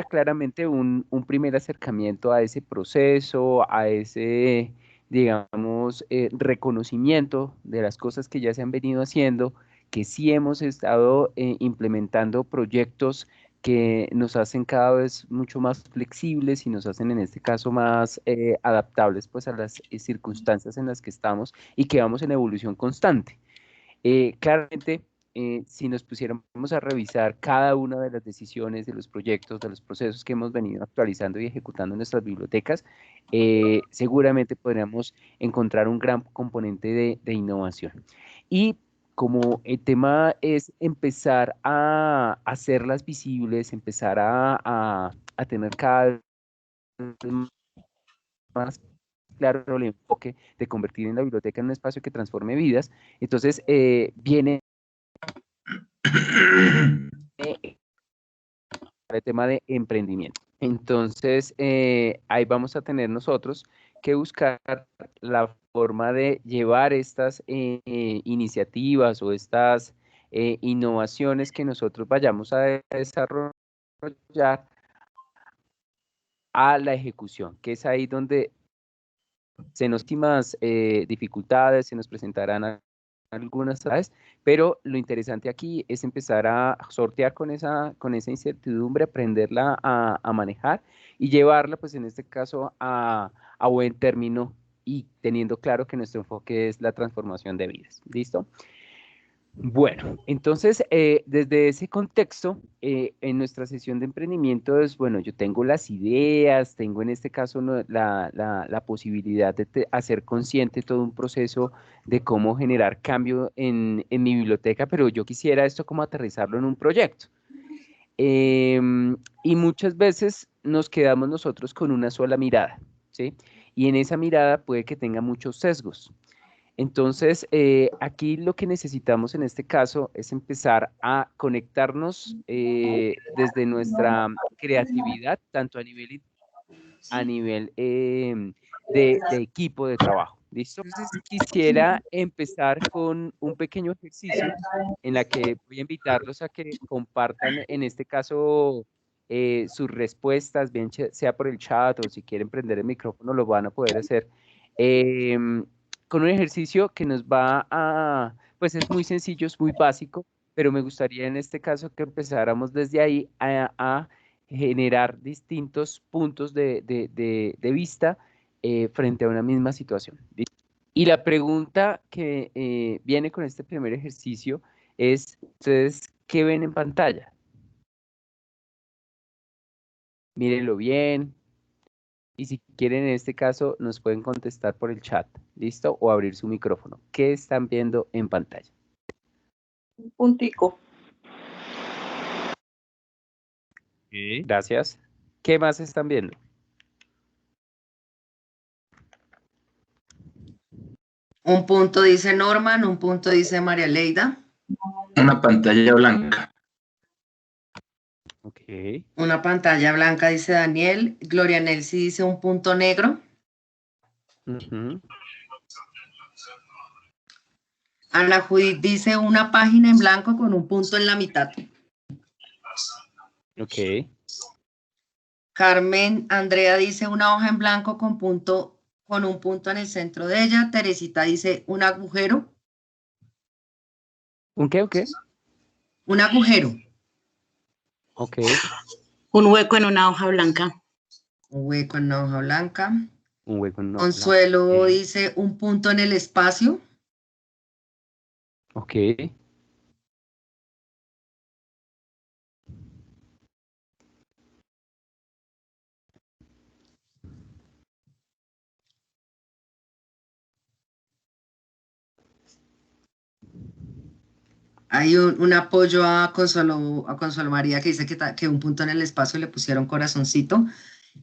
claramente un primer acercamiento a ese proceso, a ese, digamos, reconocimiento de las cosas que ya se han venido haciendo, que sí hemos estado implementando proyectos que nos hacen cada vez mucho más flexibles y nos hacen en este caso más adaptables pues a las circunstancias en las que estamos y que vamos en evolución constante. Claramente, si nos pusiéramos a revisar cada una de las decisiones, de los proyectos, de los procesos que hemos venido actualizando y ejecutando en nuestras bibliotecas, seguramente podríamos encontrar un gran componente de innovación. Y como el tema es empezar a hacerlas visibles, empezar a tener cada vez más claro el enfoque de convertir en la biblioteca en un espacio que transforme vidas, entonces viene el tema de emprendimiento. Entonces, ahí vamos a tener nosotros que buscar la forma de llevar estas iniciativas o estas innovaciones que nosotros vayamos a desarrollar a la ejecución, que es ahí donde se nos últimas dificultades, se nos presentarán algunas, ¿sabes? Pero lo interesante aquí es empezar a sortear con esa incertidumbre, aprenderla a manejar y llevarla, pues en este caso, a buen término y teniendo claro que nuestro enfoque es la transformación de vidas. ¿Listo? Bueno, entonces, desde ese contexto, en nuestra sesión de emprendimiento es, bueno, yo tengo las ideas, tengo en este caso la posibilidad de hacer consciente todo un proceso de cómo generar cambio en mi biblioteca, pero yo quisiera esto como aterrizarlo en un proyecto. Y muchas veces nos quedamos nosotros con una sola mirada, ¿sí? Y en esa mirada puede que tenga muchos sesgos. Entonces, aquí lo que necesitamos en este caso es empezar a conectarnos desde nuestra creatividad, tanto a nivel de equipo de trabajo. ¿Listo? Entonces, quisiera empezar con un pequeño ejercicio en la que voy a invitarlos a que compartan, en este caso, sus respuestas, bien sea por el chat o si quieren prender el micrófono, lo van a poder hacer. em, con un ejercicio que nos va a, pues es muy sencillo, es muy básico, pero me gustaría en este caso que empezáramos desde ahí a generar distintos puntos de vista frente a una misma situación. Y la pregunta que viene con este primer ejercicio es, ¿ustedes qué ven en pantalla? Mírenlo bien. Y si quieren, en este caso, nos pueden contestar por el chat, ¿listo? O abrir su micrófono. ¿Qué están viendo en pantalla? Un puntico. Sí. Gracias. ¿Qué más están viendo? Un punto dice Norman, un punto dice María Leida. Una pantalla blanca. Ok. Una pantalla blanca dice Daniel. Gloria Nelsi dice un punto negro. Uh-huh. Ana Judith dice una página en blanco con un punto en la mitad. Ok. Carmen Andrea dice una hoja en blanco con un punto en el centro de ella. Teresita dice un agujero. ¿Un qué? ¿Un qué? Un agujero. Ok. Un hueco en una hoja blanca. Un hueco en una hoja blanca. Un hueco en una hoja Consuelo blanca. dice un punto en el espacio. Ok. Hay un apoyo a Consuelo María que dice que un punto en el espacio le pusieron corazoncito.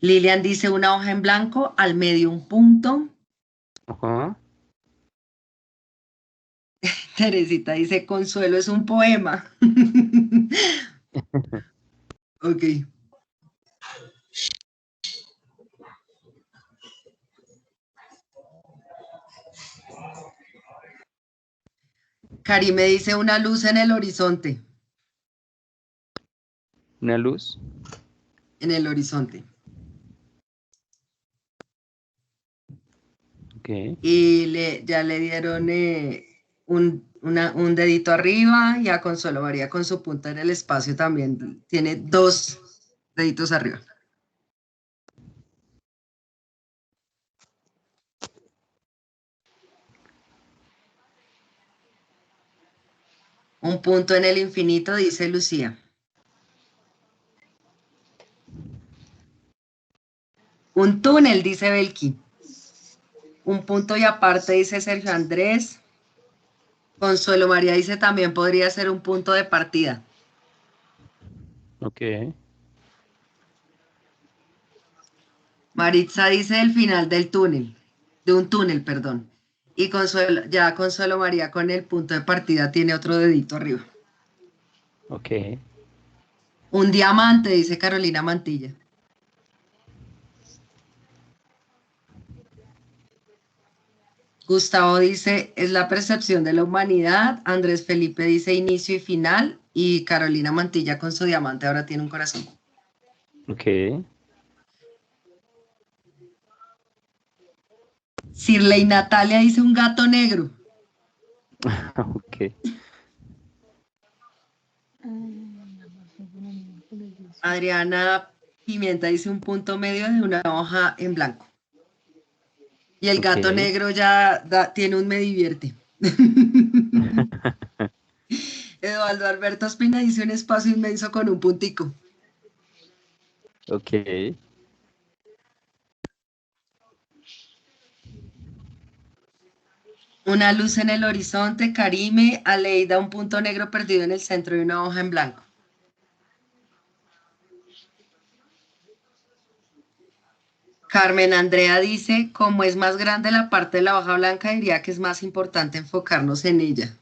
Lilian dice una hoja en blanco, al medio un punto. Ajá. Teresita dice Consuelo es un poema. Ok. Karime dice una luz en el horizonte. Una luz. en el horizonte. Ok. Y ya le dieron un dedito arriba, y a Consuelo María con su punta en el espacio también tiene 2 deditos arriba. Un punto en el infinito, dice Lucía. Un túnel, dice Belki. Un punto y aparte, dice Sergio Andrés. Consuelo María dice también podría ser un punto de partida. Ok. Maritza dice el final del túnel, de un túnel, perdón. Y Consuelo María con el punto de partida tiene otro dedito arriba. Ok. Un diamante, dice Carolina Mantilla. Gustavo dice, es la percepción de la humanidad. Andrés Felipe dice inicio y final. Y Carolina Mantilla con su diamante ahora tiene un corazón. Ok. Sirley Natalia dice un gato negro. Ok. Adriana Pimienta dice un punto medio de una hoja en blanco. Y el gato Ok. negro ya tiene un me divierte. Eduardo Alberto Espina dice un espacio inmenso con un puntico. Ok. Una luz en el horizonte, Karime. Aleida, un punto negro perdido en el centro de una hoja en blanco. Carmen Andrea dice, como es más grande la parte de la hoja blanca, diría que es más importante enfocarnos en ella.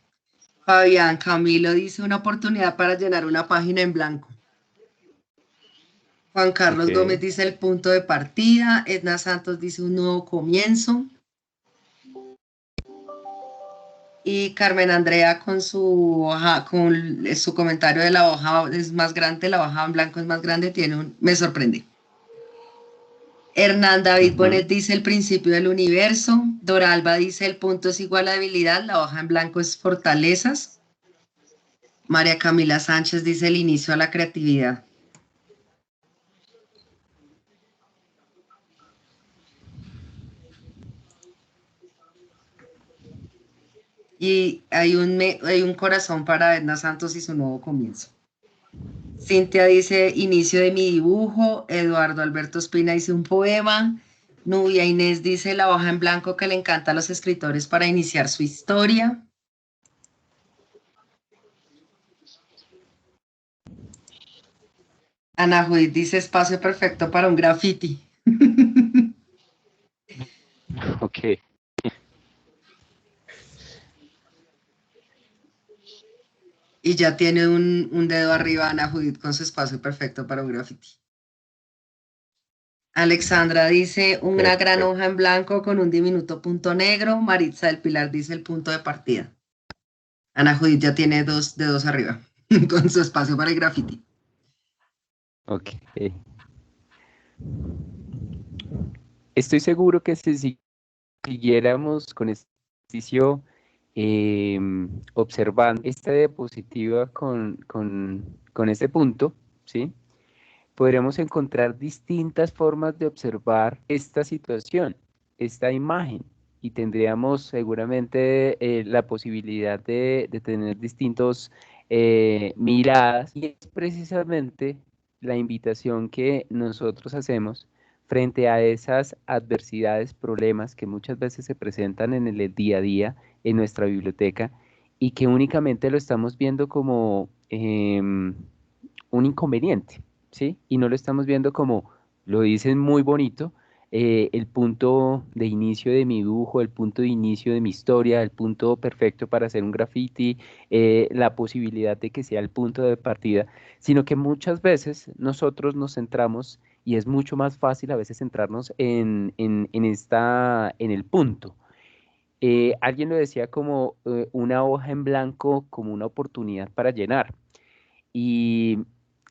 Fabián Camilo dice una oportunidad para llenar una página en blanco. Juan Carlos Ok. Gómez dice el punto de partida. Edna Santos dice un nuevo comienzo. Y Carmen Andrea con su hoja, con su comentario de la hoja es más grande, la hoja en blanco es más grande, me sorprende. Hernán David Bonet dice el principio del universo. Doralba dice el punto es igual a debilidad, la hoja en blanco es fortalezas. María Camila Sánchez dice el inicio a la creatividad. Y hay un corazón para Edna Santos y su nuevo comienzo. Cintia dice inicio de mi dibujo. Eduardo Alberto Espina dice un poema. Nubia Inés dice la hoja en blanco que le encanta a los escritores para iniciar su historia. Ana Judith dice espacio perfecto para un graffiti. Ok. Y ya tiene un dedo arriba Ana Judith con su espacio perfecto para un graffiti. Alexandra dice una gran Perfecto. hoja en blanco con un diminuto punto negro. Maritza del Pilar dice el punto de partida. Ana Judith ya tiene 2 dedos arriba con su espacio para el graffiti. Ok. Estoy seguro que si siguiéramos con este ejercicio observando esta diapositiva con este punto, ¿sí? Podríamos encontrar distintas formas de observar esta situación, esta imagen, y tendríamos seguramente la posibilidad de tener distintos miradas, y es precisamente la invitación que nosotros hacemos frente a esas adversidades, problemas que muchas veces se presentan en el día a día en nuestra biblioteca y que únicamente lo estamos viendo como un inconveniente, ¿sí? Y no lo estamos viendo como, lo dicen muy bonito, el punto de inicio de mi dibujo, el punto de inicio de mi historia, el punto perfecto para hacer un graffiti, la posibilidad de que sea el punto de partida, sino que muchas veces nosotros nos centramos y es mucho más fácil a veces centrarnos en el punto. Alguien lo decía como una hoja en blanco, como una oportunidad para llenar. Y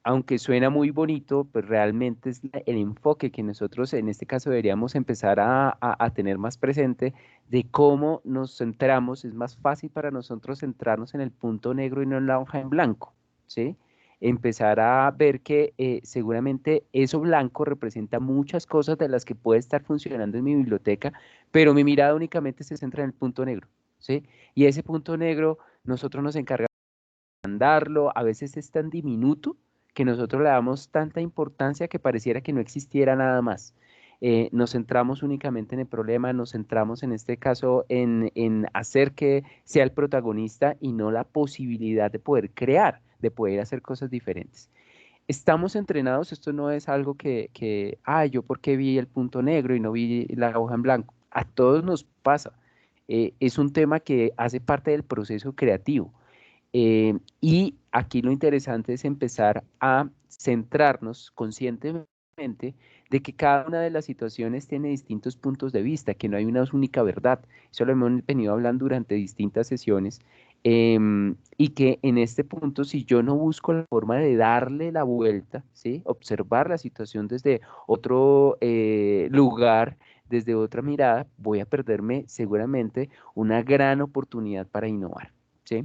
aunque suena muy bonito, pues realmente es el enfoque que nosotros en este caso deberíamos empezar a tener más presente de cómo nos centramos. Es más fácil para nosotros centrarnos en el punto negro y no en la hoja en blanco, ¿sí? Empezar a ver que seguramente eso blanco representa muchas cosas de las que puede estar funcionando en mi biblioteca, pero mi mirada únicamente se centra en el punto negro, ¿sí? Y ese punto negro nosotros nos encargamos darlo, a veces es tan diminuto que nosotros le damos tanta importancia que pareciera que no existiera nada más. Nos centramos únicamente en el problema, nos centramos en este caso en hacer que sea el protagonista y no la posibilidad de poder crear, de poder hacer cosas diferentes. Estamos entrenados, esto no es algo yo porque vi el punto negro y no vi la hoja en blanco. A todos nos pasa. Es un tema que hace parte del proceso creativo. Y aquí lo interesante es empezar a centrarnos conscientemente de que cada una de las situaciones tiene distintos puntos de vista, que no hay una única verdad. Eso lo hemos venido hablando durante distintas sesiones. Y que en este punto, si yo no busco la forma de darle la vuelta, ¿sí? Observar la situación desde otro lugar, desde otra mirada, voy a perderme seguramente una gran oportunidad para innovar, ¿sí?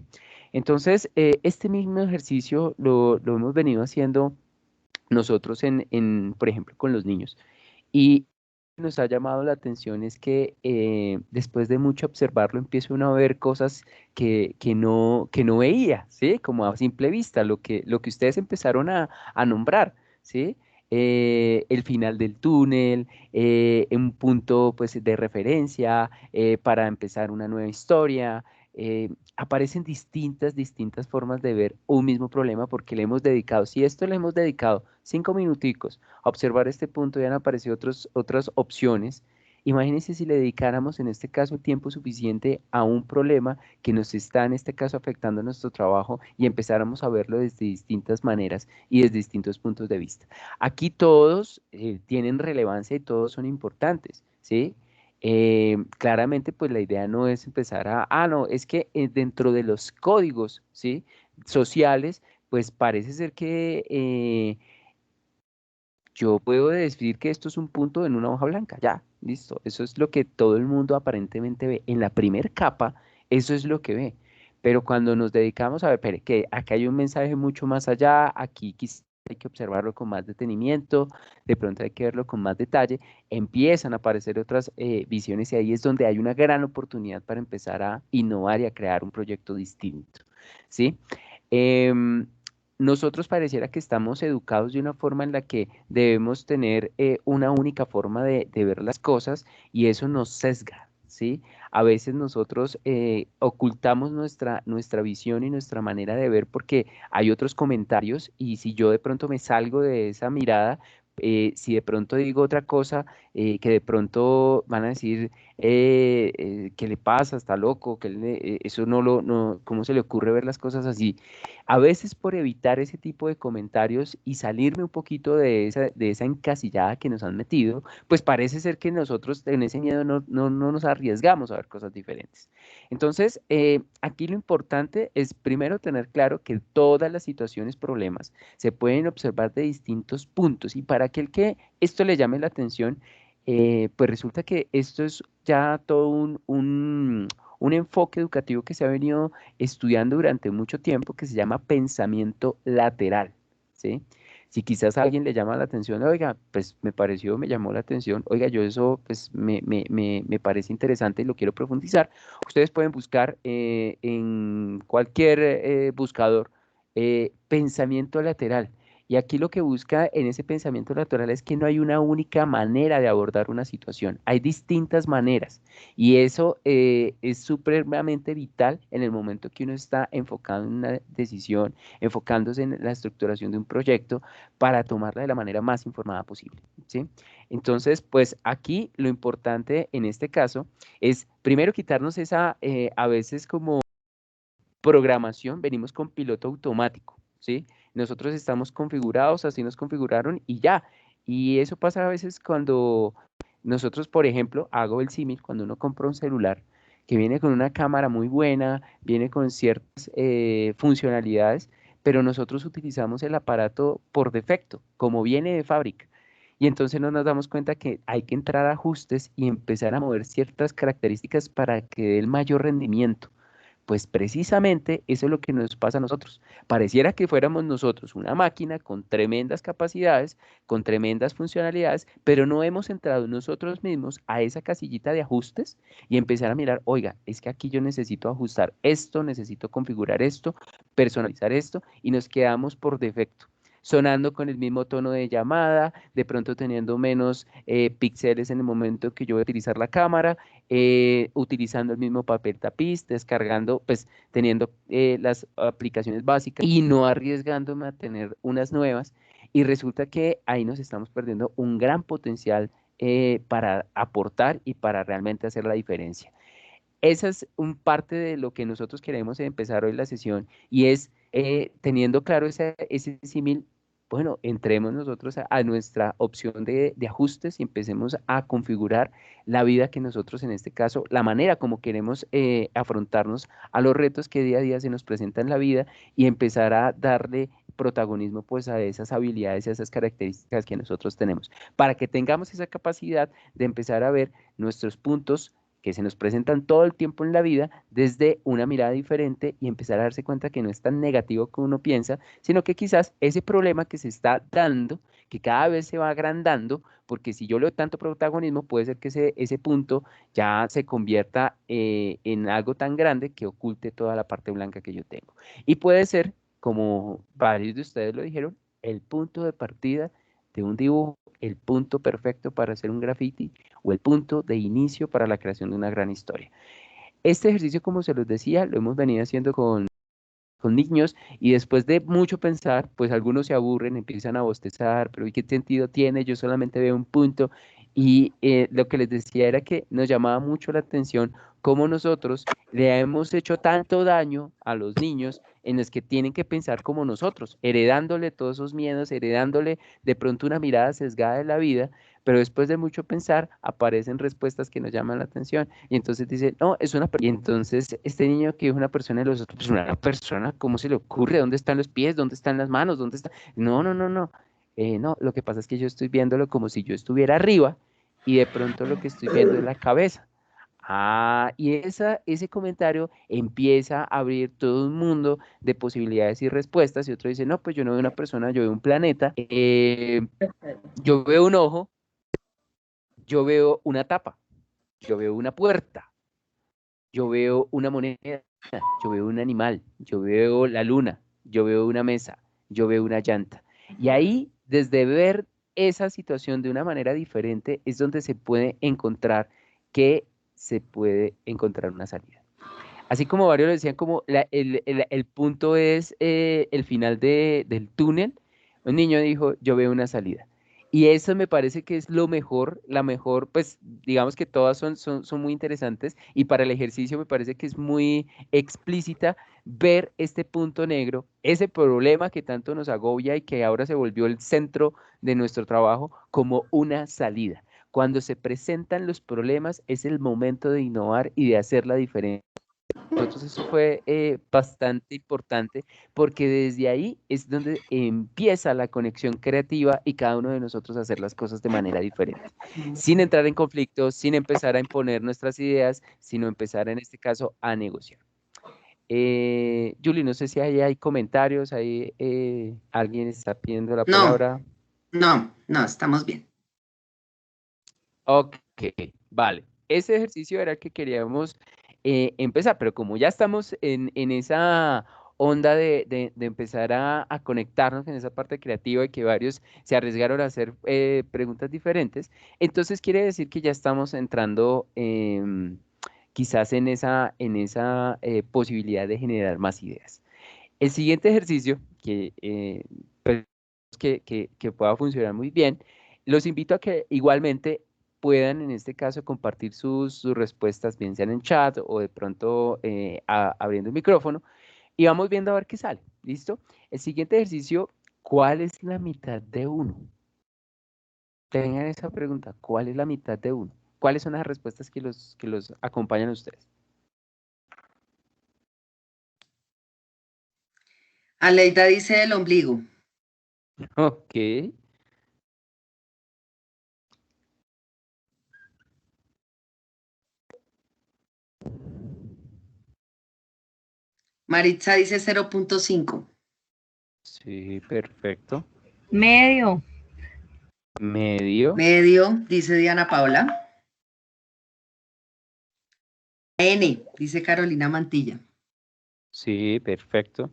Entonces, este mismo ejercicio lo hemos venido haciendo nosotros por ejemplo, con los niños. Y nos ha llamado la atención es que después de mucho observarlo, empieza uno a ver cosas que no veía, ¿sí? Como a simple vista, lo que ustedes empezaron a nombrar, ¿sí? El final del túnel, un punto pues, de referencia para empezar una nueva historia. Aparecen distintas formas de ver un mismo problema porque le hemos dedicado, si esto le hemos dedicado 5 minuticos a observar este punto y han aparecido otras opciones. Imagínense si le dedicáramos en este caso tiempo suficiente a un problema que nos está en este caso afectando nuestro trabajo y empezáramos a verlo desde distintas maneras y desde distintos puntos de vista. Aquí todos tienen relevancia y todos son importantes, ¿sí? Claramente, pues la idea no es empezar no, es que dentro de los códigos, ¿sí? Sociales, pues parece ser que yo puedo decir que esto es un punto en una hoja blanca, ya, listo. Eso es lo que todo el mundo aparentemente ve. En la primer capa, eso es lo que ve. Pero cuando nos dedicamos a ver, espere, que acá hay un mensaje mucho más allá, aquí quizás hay que observarlo con más detenimiento, de pronto hay que verlo con más detalle, empiezan a aparecer otras visiones y ahí es donde hay una gran oportunidad para empezar a innovar y a crear un proyecto distinto, ¿sí? Em, Nosotros pareciera que estamos educados de una forma en la que debemos tener una única forma de ver las cosas y eso nos sesga, ¿sí? A veces nosotros ocultamos nuestra visión y nuestra manera de ver porque hay otros comentarios y si yo de pronto me salgo de esa mirada, si de pronto digo otra cosa, que de pronto van a decir, ¿qué le pasa? ¿Está loco? Eso no, ¿cómo se le ocurre ver las cosas así? A veces por evitar ese tipo de comentarios y salirme un poquito de esa encasillada que nos han metido, pues parece ser que nosotros en ese miedo no nos arriesgamos a ver cosas diferentes. Entonces, aquí lo importante es primero tener claro que todas las situaciones, problemas, se pueden observar de distintos puntos y para aquel que esto le llame la atención, pues resulta que esto es ya todo un enfoque educativo que se ha venido estudiando durante mucho tiempo que se llama pensamiento lateral, ¿sí? Si quizás a alguien le llama la atención, oiga, pues me llamó la atención, oiga, yo eso pues me parece interesante y lo quiero profundizar, ustedes pueden buscar en cualquier buscador pensamiento lateral. Y aquí lo que busca en ese pensamiento lateral es que no hay una única manera de abordar una situación, hay distintas maneras. Y eso es supremamente vital en el momento que uno está enfocado en una decisión, enfocándose en la estructuración de un proyecto para tomarla de la manera más informada posible, ¿sí? Entonces, pues aquí lo importante en este caso es primero quitarnos esa, a veces como programación, venimos con piloto automático, ¿sí? Nosotros estamos configurados, así nos configuraron y ya. Y eso pasa a veces cuando nosotros, por ejemplo, hago el símil, cuando uno compra un celular que viene con una cámara muy buena, viene con ciertas funcionalidades, pero nosotros utilizamos el aparato por defecto, como viene de fábrica. Y entonces no nos damos cuenta que hay que entrar a ajustes y empezar a mover ciertas características para que dé el mayor rendimiento. Pues precisamente eso es lo que nos pasa a nosotros. Pareciera que fuéramos nosotros una máquina con tremendas capacidades, con tremendas funcionalidades, pero no hemos entrado nosotros mismos a esa casillita de ajustes y empezar a mirar, oiga, es que aquí yo necesito ajustar esto, necesito configurar esto, personalizar esto, y nos quedamos por defecto sonando con el mismo tono de llamada, de pronto teniendo menos píxeles en el momento que yo voy a utilizar la cámara, utilizando el mismo papel tapiz, descargando, pues teniendo las aplicaciones básicas y no arriesgándome a tener unas nuevas. Y resulta que ahí nos estamos perdiendo un gran potencial para aportar y para realmente hacer la diferencia. Esa es un parte de lo que nosotros queremos empezar hoy la sesión y es teniendo claro ese símil, bueno, entremos nosotros a nuestra opción de ajustes y empecemos a configurar la vida que nosotros en este caso, la manera como queremos afrontarnos a los retos que día a día se nos presentan en la vida y empezar a darle protagonismo pues a esas habilidades y a esas características que nosotros tenemos, para que tengamos esa capacidad de empezar a ver nuestros puntos que se nos presentan todo el tiempo en la vida desde una mirada diferente y empezar a darse cuenta que no es tan negativo como uno piensa, sino que quizás ese problema que se está dando, que cada vez se va agrandando, porque si yo le doy tanto protagonismo, puede ser que ese punto ya se convierta en algo tan grande que oculte toda la parte blanca que yo tengo. Y puede ser, como varios de ustedes lo dijeron, el punto de partida de un dibujo, el punto perfecto para hacer un graffiti o el punto de inicio para la creación de una gran historia. Este ejercicio, como se los decía, lo hemos venido haciendo con niños y después de mucho pensar, pues algunos se aburren, empiezan a bostezar, pero ¿y qué sentido tiene? Yo solamente veo un punto y lo que les decía era que nos llamaba mucho la atención cómo nosotros le hemos hecho tanto daño a los niños en los que tienen que pensar como nosotros, heredándole todos esos miedos, heredándole de pronto una mirada sesgada de la vida, pero después de mucho pensar aparecen respuestas que nos llaman la atención y entonces dice, no, es una persona. Y entonces este niño que es una persona de los otros, pues una persona, ¿cómo se le ocurre? ¿Dónde están los pies? ¿Dónde están las manos? ¿Dónde está? No, no, no, no. No, lo que pasa es que yo estoy viéndolo como si yo estuviera arriba y de pronto lo que estoy viendo es la cabeza. Ah, y ese comentario empieza a abrir todo un mundo de posibilidades y respuestas. Y otro dice, no, pues yo no veo una persona, yo veo un planeta, yo veo un ojo, yo veo una tapa, yo veo una puerta, yo veo una moneda, yo veo un animal, yo veo la luna, yo veo una mesa, yo veo una llanta. Y ahí, desde ver esa situación de una manera diferente, es donde se puede encontrar que se puede encontrar una salida. Así como varios lo decían, como el punto es el final del túnel, un niño dijo, yo veo una salida. Y eso me parece que es lo mejor, la mejor, pues digamos que todas son muy interesantes y para el ejercicio me parece que es muy explícita ver este punto negro, ese problema que tanto nos agobia y que ahora se volvió el centro de nuestro trabajo como una salida. Cuando se presentan los problemas es el momento de innovar y de hacer la diferencia. Nosotros eso fue bastante importante porque desde ahí es donde empieza la conexión creativa y cada uno de nosotros hacer las cosas de manera diferente, sin entrar en conflictos, sin empezar a imponer nuestras ideas, sino empezar en este caso a negociar. Julie, no sé si hay comentarios, alguien está pidiendo la No, palabra. no, estamos bien. Ok, vale. Ese ejercicio era el que queríamos empezar, pero como ya estamos en esa onda de empezar a conectarnos en esa parte creativa y que varios se arriesgaron a hacer preguntas diferentes, entonces quiere decir que ya estamos entrando quizás en esa posibilidad de generar más ideas. El siguiente ejercicio pues, que pueda funcionar muy bien, los invito a que igualmente puedan en este caso compartir sus respuestas, bien sean en chat o de pronto abriendo el micrófono y vamos viendo a ver qué sale. ¿Listo? El siguiente ejercicio, ¿cuál es la mitad de uno? Tengan esa pregunta, ¿cuál es la mitad de uno? ¿Cuáles son las respuestas que los acompañan a ustedes? Aleida dice el ombligo. Ok. Maritza dice 0.5. Sí, perfecto. Medio. Medio. Medio, dice Diana Paula. N, dice Carolina Mantilla. Sí, perfecto.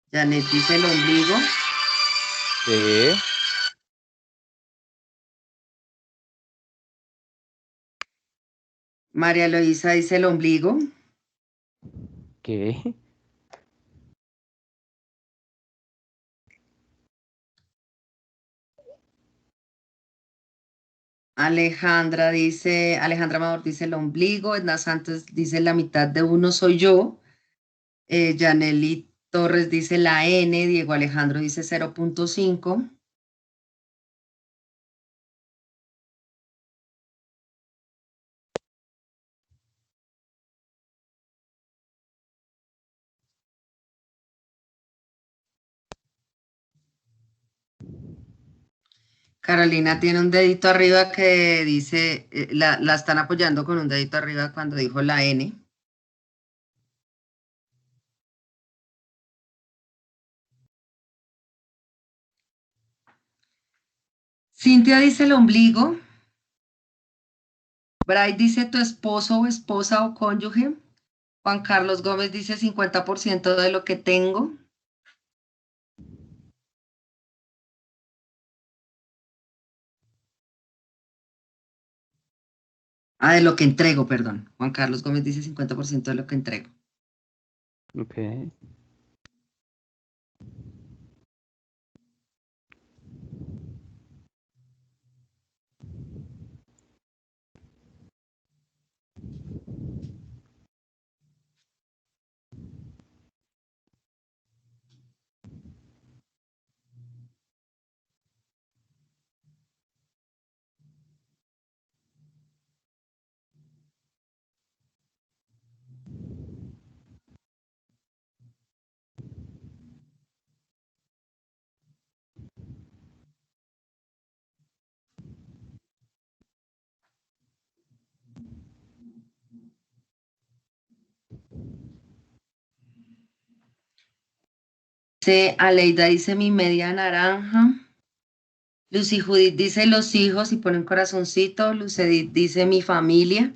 Janet dice el ombligo. Sí. María Luisa dice el ombligo. Ok. Alejandra Amador dice el ombligo. Edna Santos dice la mitad de uno soy yo. Yaneli Torres dice la N. Diego Alejandro dice 0.5. Carolina tiene un dedito arriba que dice, la están apoyando con un dedito arriba cuando dijo la N. Cintia dice el ombligo. Bray dice tu esposo o esposa o cónyuge. Juan Carlos Gómez dice 50% de lo que tengo. Ah, de lo que entrego, perdón. Juan Carlos Gómez dice 50% de lo que entrego. Ok. Aleida dice mi media naranja. Lucy Judith dice los hijos y pone un corazoncito. Lucedit dice mi familia.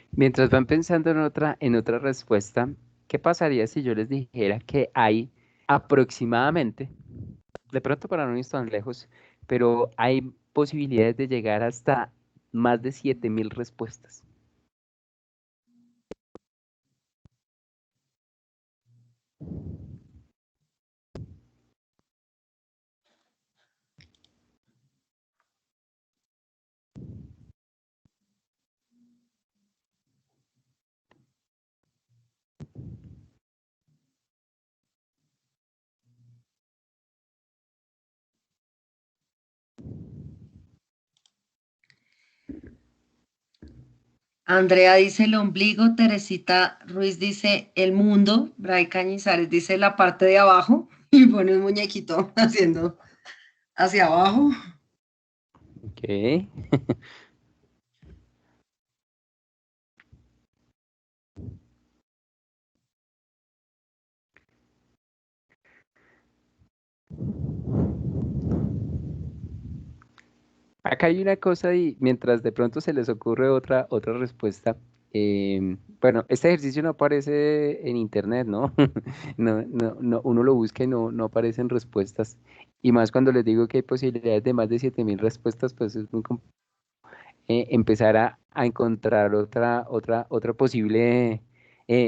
Mientras van pensando en otra respuesta, ¿qué pasaría si yo les dijera que hay aproximadamente, de pronto para no ir tan lejos, pero hay posibilidades de llegar hasta más de 7.000 respuestas? Andrea dice el ombligo. Teresita Ruiz dice el mundo. Bray Cañizares dice la parte de abajo. Y pone un muñequito haciendo hacia abajo. Ok. Acá hay una cosa y mientras de pronto se les ocurre otra respuesta, bueno, este ejercicio no aparece en internet, ¿no? No, uno lo busca y no aparecen respuestas. Y más cuando les digo que hay posibilidades de más de 7.000 respuestas, pues es muy complicado empezar a encontrar otra posible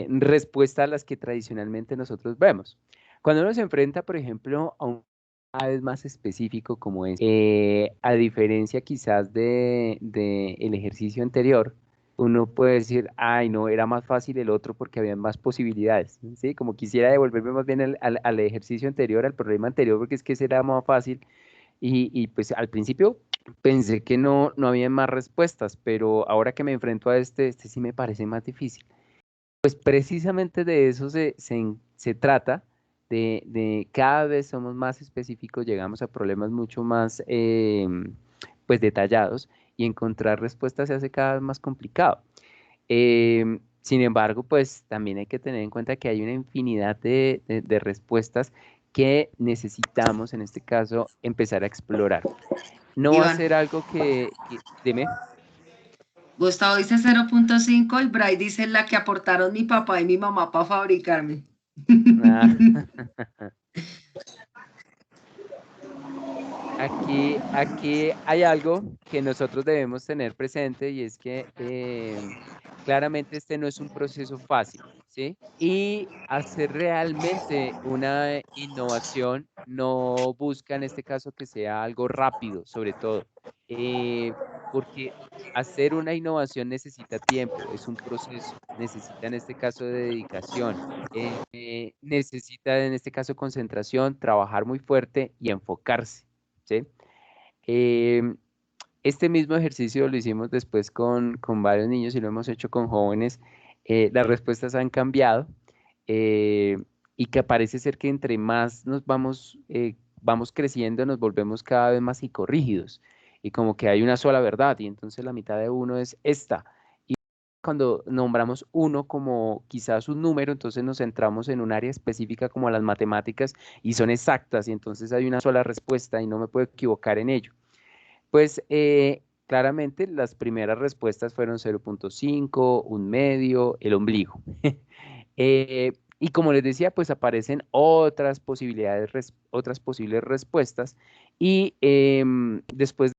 respuesta a las que tradicionalmente nosotros vemos. Cuando uno se enfrenta, por ejemplo, a un cada vez más específico como es, a diferencia quizás de el ejercicio anterior, uno puede decir, ay, no, era más fácil el otro porque había más posibilidades, ¿sí? Como quisiera devolverme más bien al ejercicio anterior, al problema anterior, porque es que ese era más fácil. Y pues al principio pensé que no había más respuestas, pero ahora que me enfrento a este sí me parece más difícil. Pues precisamente de eso se trata, de cada vez somos más específicos, llegamos a problemas mucho más pues detallados y encontrar respuestas se hace cada vez más complicado. Sin embargo, pues también hay que tener en cuenta que hay una infinidad de respuestas que necesitamos, en este caso, empezar a explorar. No va a Iván, ser algo dime. Gustavo dice 0.5 y Bray dice la que aportaron mi papá y mi mamá para fabricarme. Ah, aquí hay algo que nosotros debemos tener presente y es que claramente este no es un proceso fácil, ¿sí? Y hacer realmente una innovación no busca en este caso que sea algo rápido, sobre todo, porque hacer una innovación necesita tiempo, es un proceso, necesita en este caso de dedicación, necesita en este caso concentración, trabajar muy fuerte y enfocarse. ¿Sí? Em, este mismo ejercicio lo hicimos después con varios niños y lo hemos hecho con jóvenes. Las respuestas han cambiado eh, y que parece ser que entre más nos vamos creciendo, nos volvemos cada vez más psicorrígidos y como que hay una sola verdad y entonces la mitad de uno es esta. Y cuando nombramos uno como quizás un número, entonces nos centramos en un área específica como las matemáticas y son exactas y entonces hay una sola respuesta y no me puedo equivocar en ello. Pues claramente las primeras respuestas fueron 0.5, un medio, el ombligo. Y como les decía, pues aparecen otras posibilidades, otras posibles respuestas y después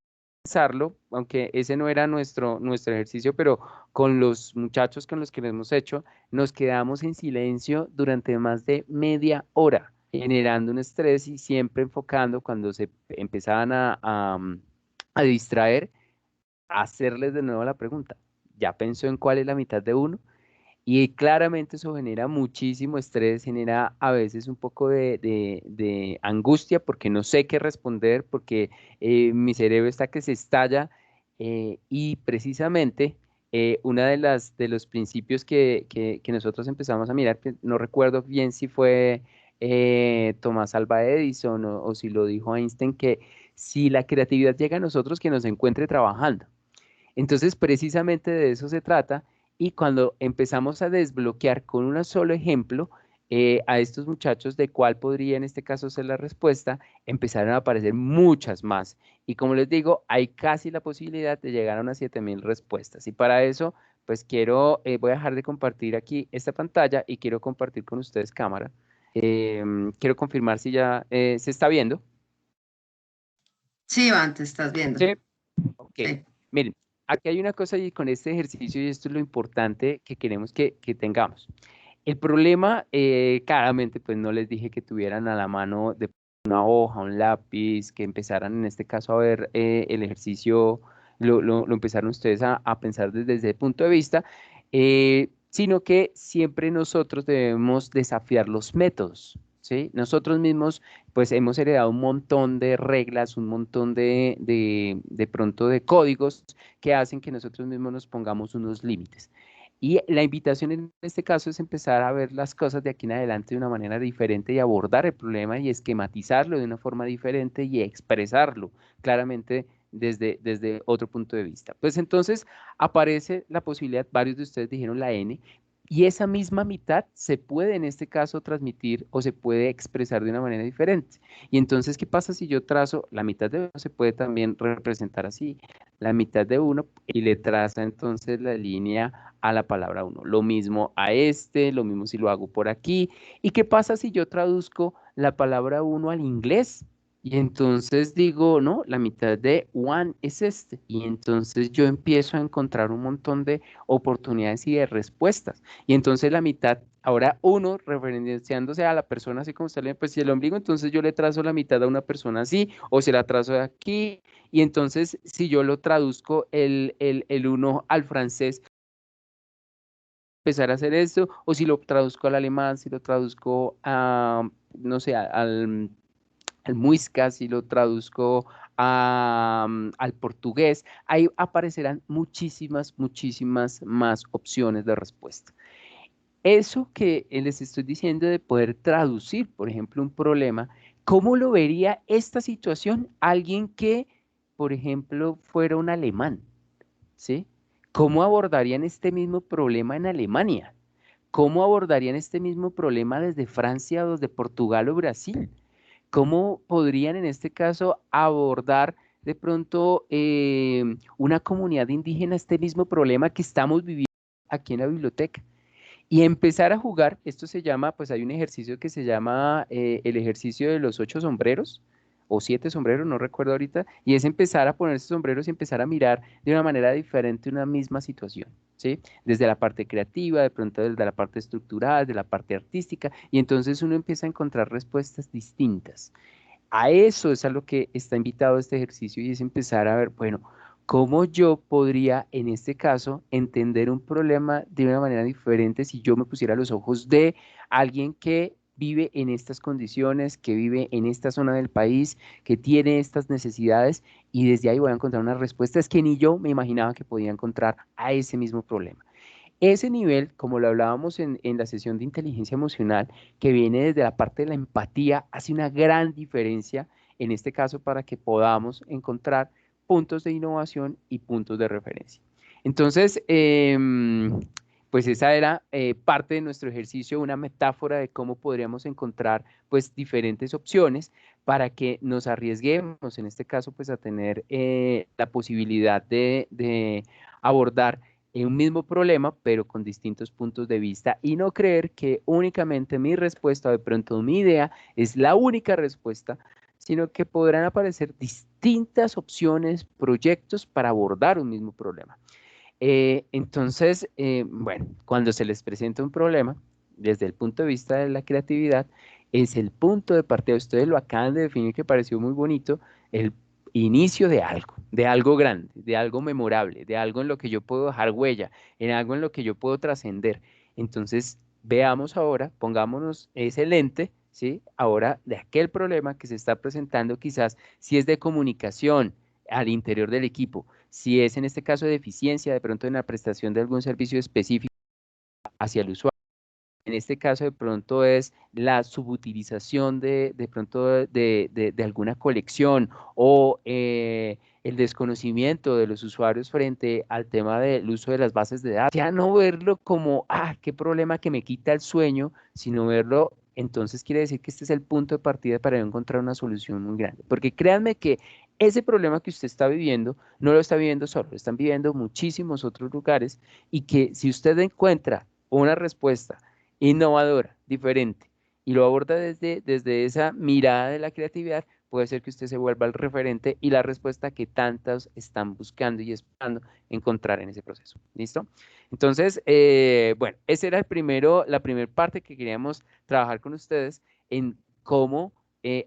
pensarlo, aunque ese no era nuestro ejercicio, pero con los muchachos con los que lo hemos hecho, nos quedamos en silencio durante más de media hora, generando un estrés y siempre enfocando cuando se empezaban a distraer, a hacerles de nuevo la pregunta. ¿Ya pensó en cuál es la mitad de uno? Y claramente eso genera muchísimo estrés, genera a veces un poco de angustia porque no sé qué responder, porque mi cerebro está que se estalla y precisamente una de los principios que nosotros empezamos a mirar, que no recuerdo bien si fue Tomás Alva Edison o si lo dijo Einstein, que si la creatividad llega a nosotros, que nos encuentre trabajando. Entonces, precisamente de eso se trata y cuando empezamos a desbloquear con un solo ejemplo a estos muchachos de cuál podría en este caso ser la respuesta, empezaron a aparecer muchas más. Y como les digo, hay casi la posibilidad de llegar a unas 7.000 respuestas. Y para eso, pues voy a dejar de compartir aquí esta pantalla y quiero compartir con ustedes cámara. Quiero confirmar si ya se está viendo. Sí, Iván, te estás viendo. Sí. Ok. Sí. Miren, aquí hay una cosa y con este ejercicio y esto es lo importante que queremos que tengamos. El problema, claramente, pues no les dije que tuvieran a la mano de una hoja, un lápiz, que empezaran en este caso a ver el ejercicio, lo empezaron ustedes a pensar desde ese punto de vista, sino que siempre nosotros debemos desafiar los métodos, ¿sí? Nosotros mismos, pues hemos heredado un montón de reglas, un montón de pronto de códigos que hacen que nosotros mismos nos pongamos unos límites. Y la invitación en este caso es empezar a ver las cosas de aquí en adelante de una manera diferente y abordar el problema y esquematizarlo de una forma diferente y expresarlo claramente desde otro punto de vista. Pues entonces aparece la posibilidad, varios de ustedes dijeron la N, y esa misma mitad se puede en este caso transmitir o se puede expresar de una manera diferente. Y entonces, ¿qué pasa si yo trazo la mitad de uno? Se puede también representar así, la mitad de uno y le traza entonces la línea a la palabra uno. Lo mismo a lo mismo si lo hago por aquí. ¿Y qué pasa si yo traduzco la palabra uno al inglés? Y entonces digo, no, la mitad de one es este. Y entonces yo empiezo a encontrar un montón de oportunidades y de respuestas. Y entonces la mitad, ahora uno referenciándose a la persona así como sale, pues si el ombligo, entonces yo le trazo la mitad a una persona así, o se la trazo de aquí. Y entonces si yo lo traduzco el uno al francés, empezar a hacer esto, o si lo traduzco al alemán, si lo traduzco a, no sé, al muisca, si lo traduzco al portugués, ahí aparecerán muchísimas, muchísimas más opciones de respuesta. Eso que les estoy diciendo de poder traducir, por ejemplo, un problema, ¿cómo lo vería esta situación alguien que, por ejemplo, fuera un alemán? ¿Sí? ¿Cómo abordarían este mismo problema en Alemania? ¿Cómo abordarían este mismo problema desde Francia o desde Portugal o Brasil? ¿Cómo podrían en este caso abordar de pronto una comunidad indígena este mismo problema que estamos viviendo aquí en la biblioteca? Y empezar a jugar, esto se llama, pues hay un ejercicio que se llama el ejercicio de los 8 sombreros o 7 sombreros, no recuerdo ahorita, y es empezar a ponerse sombreros y empezar a mirar de una manera diferente una misma situación, ¿sí? Desde la parte creativa, de pronto desde la parte estructural, de la parte artística, y entonces uno empieza a encontrar respuestas distintas. A eso es a lo que está invitado este ejercicio y es empezar a ver, bueno, cómo yo podría en este caso entender un problema de una manera diferente si yo me pusiera a los ojos de alguien que vive en estas condiciones, que vive en esta zona del país, que tiene estas necesidades y desde ahí voy a encontrar unas respuestas que ni yo me imaginaba que podía encontrar a ese mismo problema. Ese nivel, como lo hablábamos en la sesión de inteligencia emocional, que viene desde la parte de la empatía, hace una gran diferencia en este caso para que podamos encontrar puntos de innovación y puntos de referencia. Entonces, pues esa era parte de nuestro ejercicio, una metáfora de cómo podríamos encontrar pues diferentes opciones para que nos arriesguemos, en este caso, pues a tener la posibilidad de abordar un mismo problema, pero con distintos puntos de vista y no creer que únicamente mi respuesta o de pronto mi idea es la única respuesta, sino que podrán aparecer distintas opciones, proyectos para abordar un mismo problema. Entonces, bueno, cuando se les presenta un problema, desde el punto de vista de la creatividad, es el punto de partida. Ustedes lo acaban de definir que pareció muy bonito, el inicio de algo grande, de algo memorable, de algo en lo que yo puedo dejar huella, en algo en lo que yo puedo trascender. Entonces, veamos ahora, pongámonos ese lente, ¿sí? Ahora de aquel problema que se está presentando, quizás si es de comunicación al interior del equipo, si es en este caso de eficiencia, de pronto en la prestación de algún servicio específico hacia el usuario. En este caso de pronto es la subutilización de pronto de alguna colección o el desconocimiento de los usuarios frente al tema del uso de las bases de datos. Ya no verlo como, qué problema que me quita el sueño, sino verlo, entonces quiere decir que este es el punto de partida para encontrar una solución muy grande. Porque créanme que ese problema que usted está viviendo, no lo está viviendo solo, lo están viviendo muchísimos otros lugares y que si usted encuentra una respuesta innovadora, diferente, y lo aborda desde esa mirada de la creatividad, puede ser que usted se vuelva el referente y la respuesta que tantos están buscando y esperando encontrar en ese proceso. ¿Listo? Entonces, bueno, esa era la primera parte que queríamos trabajar con ustedes en cómo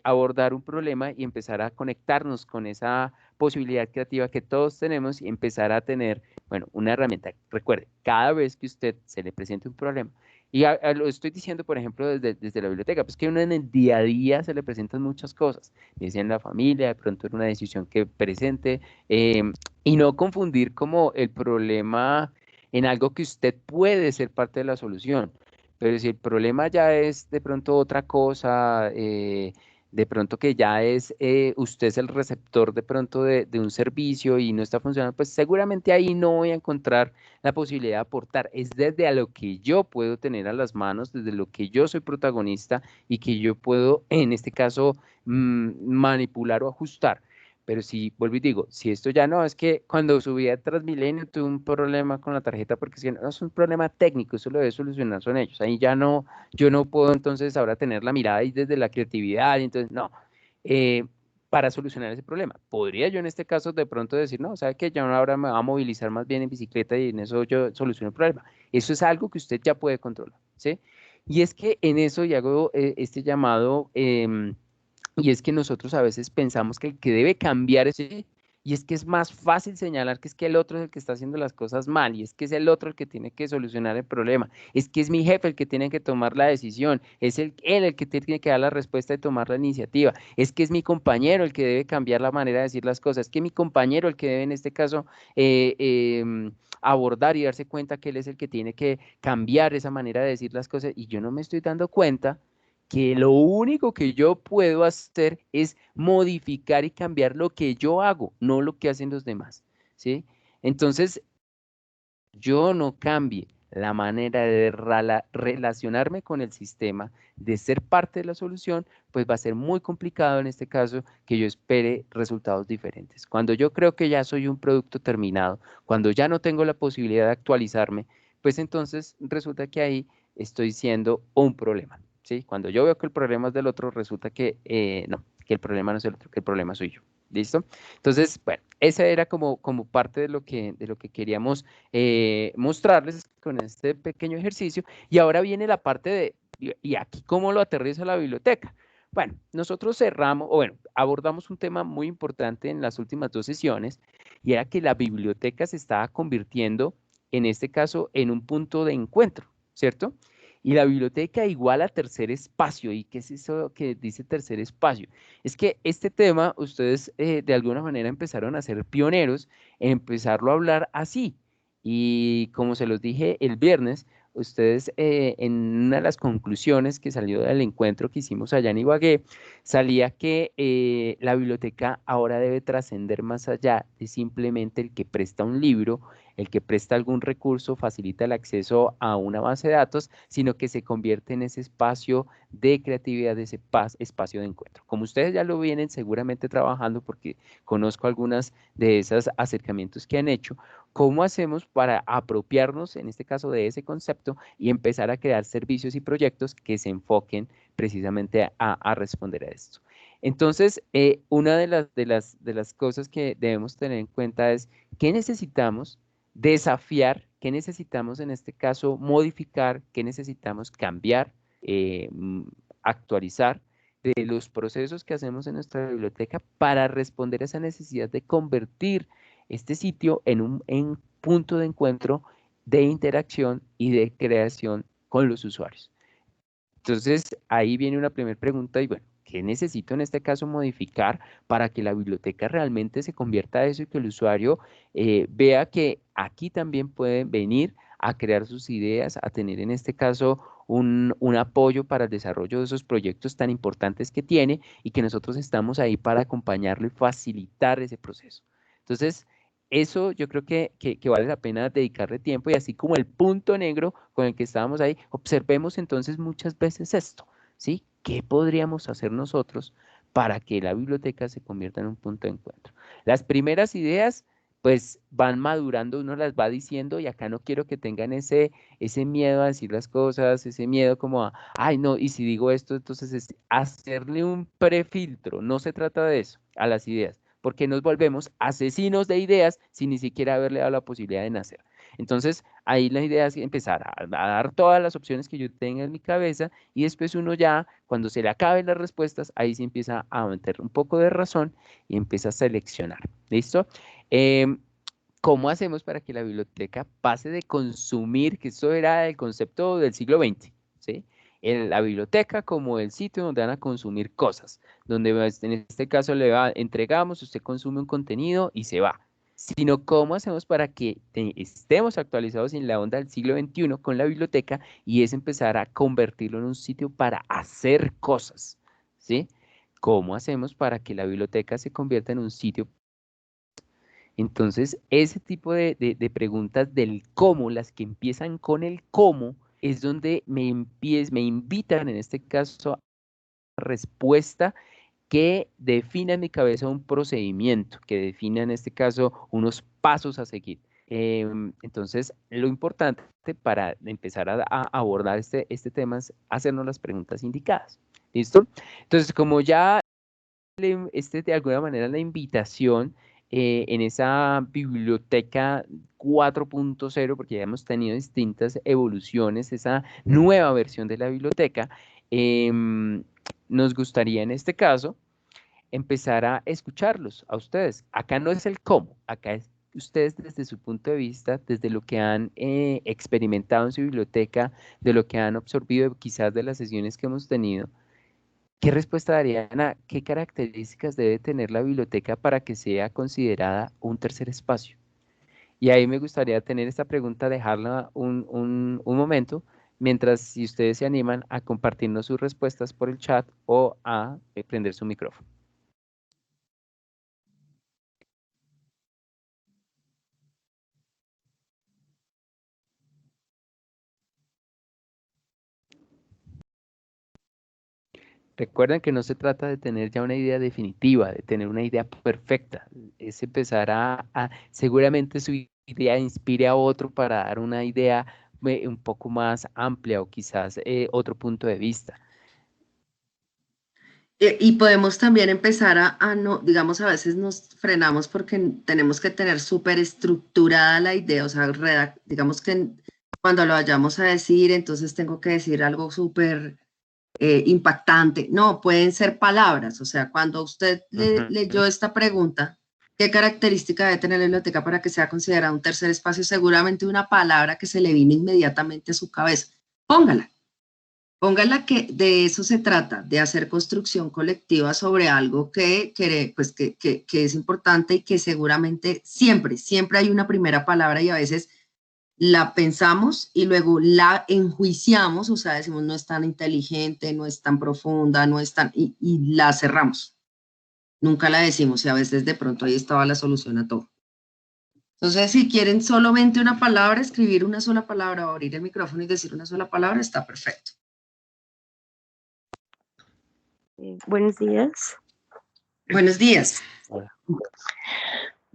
abordar un problema y empezar a conectarnos con esa posibilidad creativa que todos tenemos y empezar a tener, bueno, una herramienta. Recuerde, cada vez que usted se le presente un problema, y lo estoy diciendo, por ejemplo, desde la biblioteca, pues que uno en el día a día se le presentan muchas cosas, decía en la familia, de pronto en una decisión que presente, y no confundir como el problema en algo que usted puede ser parte de la solución. Pero si el problema ya es de pronto otra cosa, de pronto que ya es, usted es el receptor de pronto de un servicio y no está funcionando, pues seguramente ahí no voy a encontrar la posibilidad de aportar. Es desde a lo que yo puedo tener a las manos, desde lo que yo soy protagonista y que yo puedo, en este caso, manipular o ajustar. Pero si, vuelvo y digo, si esto ya no, es que cuando subí a Transmilenio tuve un problema con la tarjeta porque si no es un problema técnico, eso lo debe solucionar son ellos. Ahí ya no, yo no puedo entonces ahora tener la mirada ahí desde la creatividad, y entonces no, eh, para solucionar ese problema. Podría yo en este caso de pronto decir, no, ¿sabe qué? Ya ahora me va a movilizar más bien en bicicleta y en eso yo soluciono el problema. Eso es algo que usted ya puede controlar, ¿sí? Y es que en eso y hago este llamado, y es que nosotros a veces pensamos que el que debe cambiar es Y es que es más fácil señalar que es que el otro es el que está haciendo las cosas mal, y es que es el otro el que tiene que solucionar el problema, es que es mi jefe el que tiene que tomar la decisión, es él el que tiene que dar la respuesta y tomar la iniciativa, es que es mi compañero el que debe cambiar la manera de decir las cosas, es que mi compañero el que debe en este caso abordar y darse cuenta que él es el que tiene que cambiar esa manera de decir las cosas, y yo no me estoy dando cuenta que lo único que yo puedo hacer es modificar y cambiar lo que yo hago, no lo que hacen los demás, ¿sí? Entonces, yo no cambie la manera de relacionarme con el sistema, de ser parte de la solución, pues va a ser muy complicado en este caso que yo espere resultados diferentes. Cuando yo creo que ya soy un producto terminado, cuando ya no tengo la posibilidad de actualizarme, pues entonces resulta que ahí estoy siendo un problema, ¿sí? Cuando yo veo que el problema es del otro, resulta que no, que el problema no es el otro, que el problema soy yo. ¿Listo? Entonces, bueno, esa era como parte de lo que queríamos mostrarles con este pequeño ejercicio. Y ahora viene la parte de, ¿y aquí cómo lo aterriza la biblioteca? Bueno, nosotros cerramos, o bueno, abordamos un tema muy importante en las últimas 2 sesiones, y era que la biblioteca se estaba convirtiendo, en este caso, en un punto de encuentro, ¿cierto? Y la biblioteca igual a tercer espacio. ¿Y qué es eso que dice tercer espacio? Es que este tema ustedes de alguna manera empezaron a ser pioneros en empezarlo a hablar así. Y como se los dije el viernes, ustedes en una de las conclusiones que salió del encuentro que hicimos allá en Ibagué, salía que la biblioteca ahora debe trascender más allá de simplemente el que presta un libro, el que presta algún recurso, facilita el acceso a una base de datos, sino que se convierte en ese espacio de creatividad, de ese espacio de encuentro. Como ustedes ya lo vienen seguramente trabajando, porque conozco algunas de esos acercamientos que han hecho, ¿cómo hacemos para apropiarnos, en este caso, de ese concepto y empezar a crear servicios y proyectos que se enfoquen precisamente a responder a esto? Entonces, una de las cosas que debemos tener en cuenta es qué necesitamos desafiar, qué necesitamos en este caso modificar, qué necesitamos cambiar, actualizar de los procesos que hacemos en nuestra biblioteca para responder a esa necesidad de convertir este sitio en un punto de encuentro, de interacción y de creación con los usuarios. Entonces, ahí viene una primera pregunta y bueno, ¿qué necesito en este caso modificar para que la biblioteca realmente se convierta a eso y que el usuario vea que aquí también pueden venir a crear sus ideas, a tener en este caso un apoyo para el desarrollo de esos proyectos tan importantes que tiene y que nosotros estamos ahí para acompañarlo y facilitar ese proceso? Entonces, eso yo creo que vale la pena dedicarle tiempo, y así como el punto negro con el que estábamos ahí, observemos entonces muchas veces esto, ¿sí? ¿Qué podríamos hacer nosotros para que la biblioteca se convierta en un punto de encuentro? Las primeras ideas pues van madurando, uno las va diciendo, y acá no quiero que tengan ese miedo a decir las cosas, ese miedo como a, ay no, y si digo esto, entonces es hacerle un prefiltro, no se trata de eso, a las ideas, porque nos volvemos asesinos de ideas sin ni siquiera haberle dado la posibilidad de nacer. Entonces, ahí la idea es empezar a dar todas las opciones que yo tenga en mi cabeza, y después uno ya, cuando se le acaben las respuestas, ahí se empieza a meter un poco de razón y empieza a seleccionar. ¿Listo? Em, ¿Cómo hacemos para que la biblioteca pase de consumir, que esto era el concepto del siglo XX, ¿sí? La biblioteca como el sitio donde van a consumir cosas, donde en este caso entregamos, usted consume un contenido y se va, sino cómo hacemos para que estemos actualizados en la onda del siglo XXI con la biblioteca, y es empezar a convertirlo en un sitio para hacer cosas, ¿sí? ¿Cómo hacemos para que la biblioteca se convierta en un sitio? Entonces, ese tipo de preguntas del cómo, las que empiezan con el cómo, es donde me invitan en este caso a respuesta que defina en mi cabeza un procedimiento, que defina en este caso unos pasos a seguir. Entonces, lo importante para empezar a abordar este tema es hacernos las preguntas indicadas. ¿Listo? Entonces, como ya de alguna manera la invitación en esa biblioteca 4.0, porque ya hemos tenido distintas evoluciones, esa nueva versión de la biblioteca, nos gustaría en este caso empezar a escucharlos a ustedes. Acá no es el cómo, acá es ustedes desde su punto de vista, desde lo que han experimentado en su biblioteca, de lo que han absorbido quizás de las sesiones que hemos tenido. ¿Qué respuesta darían a qué características debe tener la biblioteca para que sea considerada un tercer espacio? Y ahí me gustaría tener esta pregunta, dejarla un momento, mientras si ustedes se animan a compartirnos sus respuestas por el chat o a prender su micrófono. Recuerden que no se trata de tener ya una idea definitiva, de tener una idea perfecta. Es empezar seguramente su idea inspire a otro para dar una idea un poco más amplia o quizás otro punto de vista. Y podemos también empezar no, digamos, a veces nos frenamos porque tenemos que tener súper estructurada la idea, o sea, digamos que cuando lo vayamos a decir, entonces tengo que decir algo súper impactante. No, pueden ser palabras, o sea, cuando usted leyó esta pregunta, ¿qué característica debe tener la biblioteca para que sea considerada un tercer espacio? Seguramente una palabra que se le vino inmediatamente a su cabeza. Póngala. Póngala, que de eso se trata, de hacer construcción colectiva sobre algo que es importante y que seguramente siempre hay una primera palabra y a veces la pensamos y luego la enjuiciamos, o sea, decimos no es tan inteligente, no es tan profunda, no es tan... y la cerramos. Nunca la decimos y a veces de pronto ahí estaba la solución a todo. Entonces, si quieren solamente una palabra, escribir una sola palabra o abrir el micrófono y decir una sola palabra, está perfecto. Buenos días. Buenos días.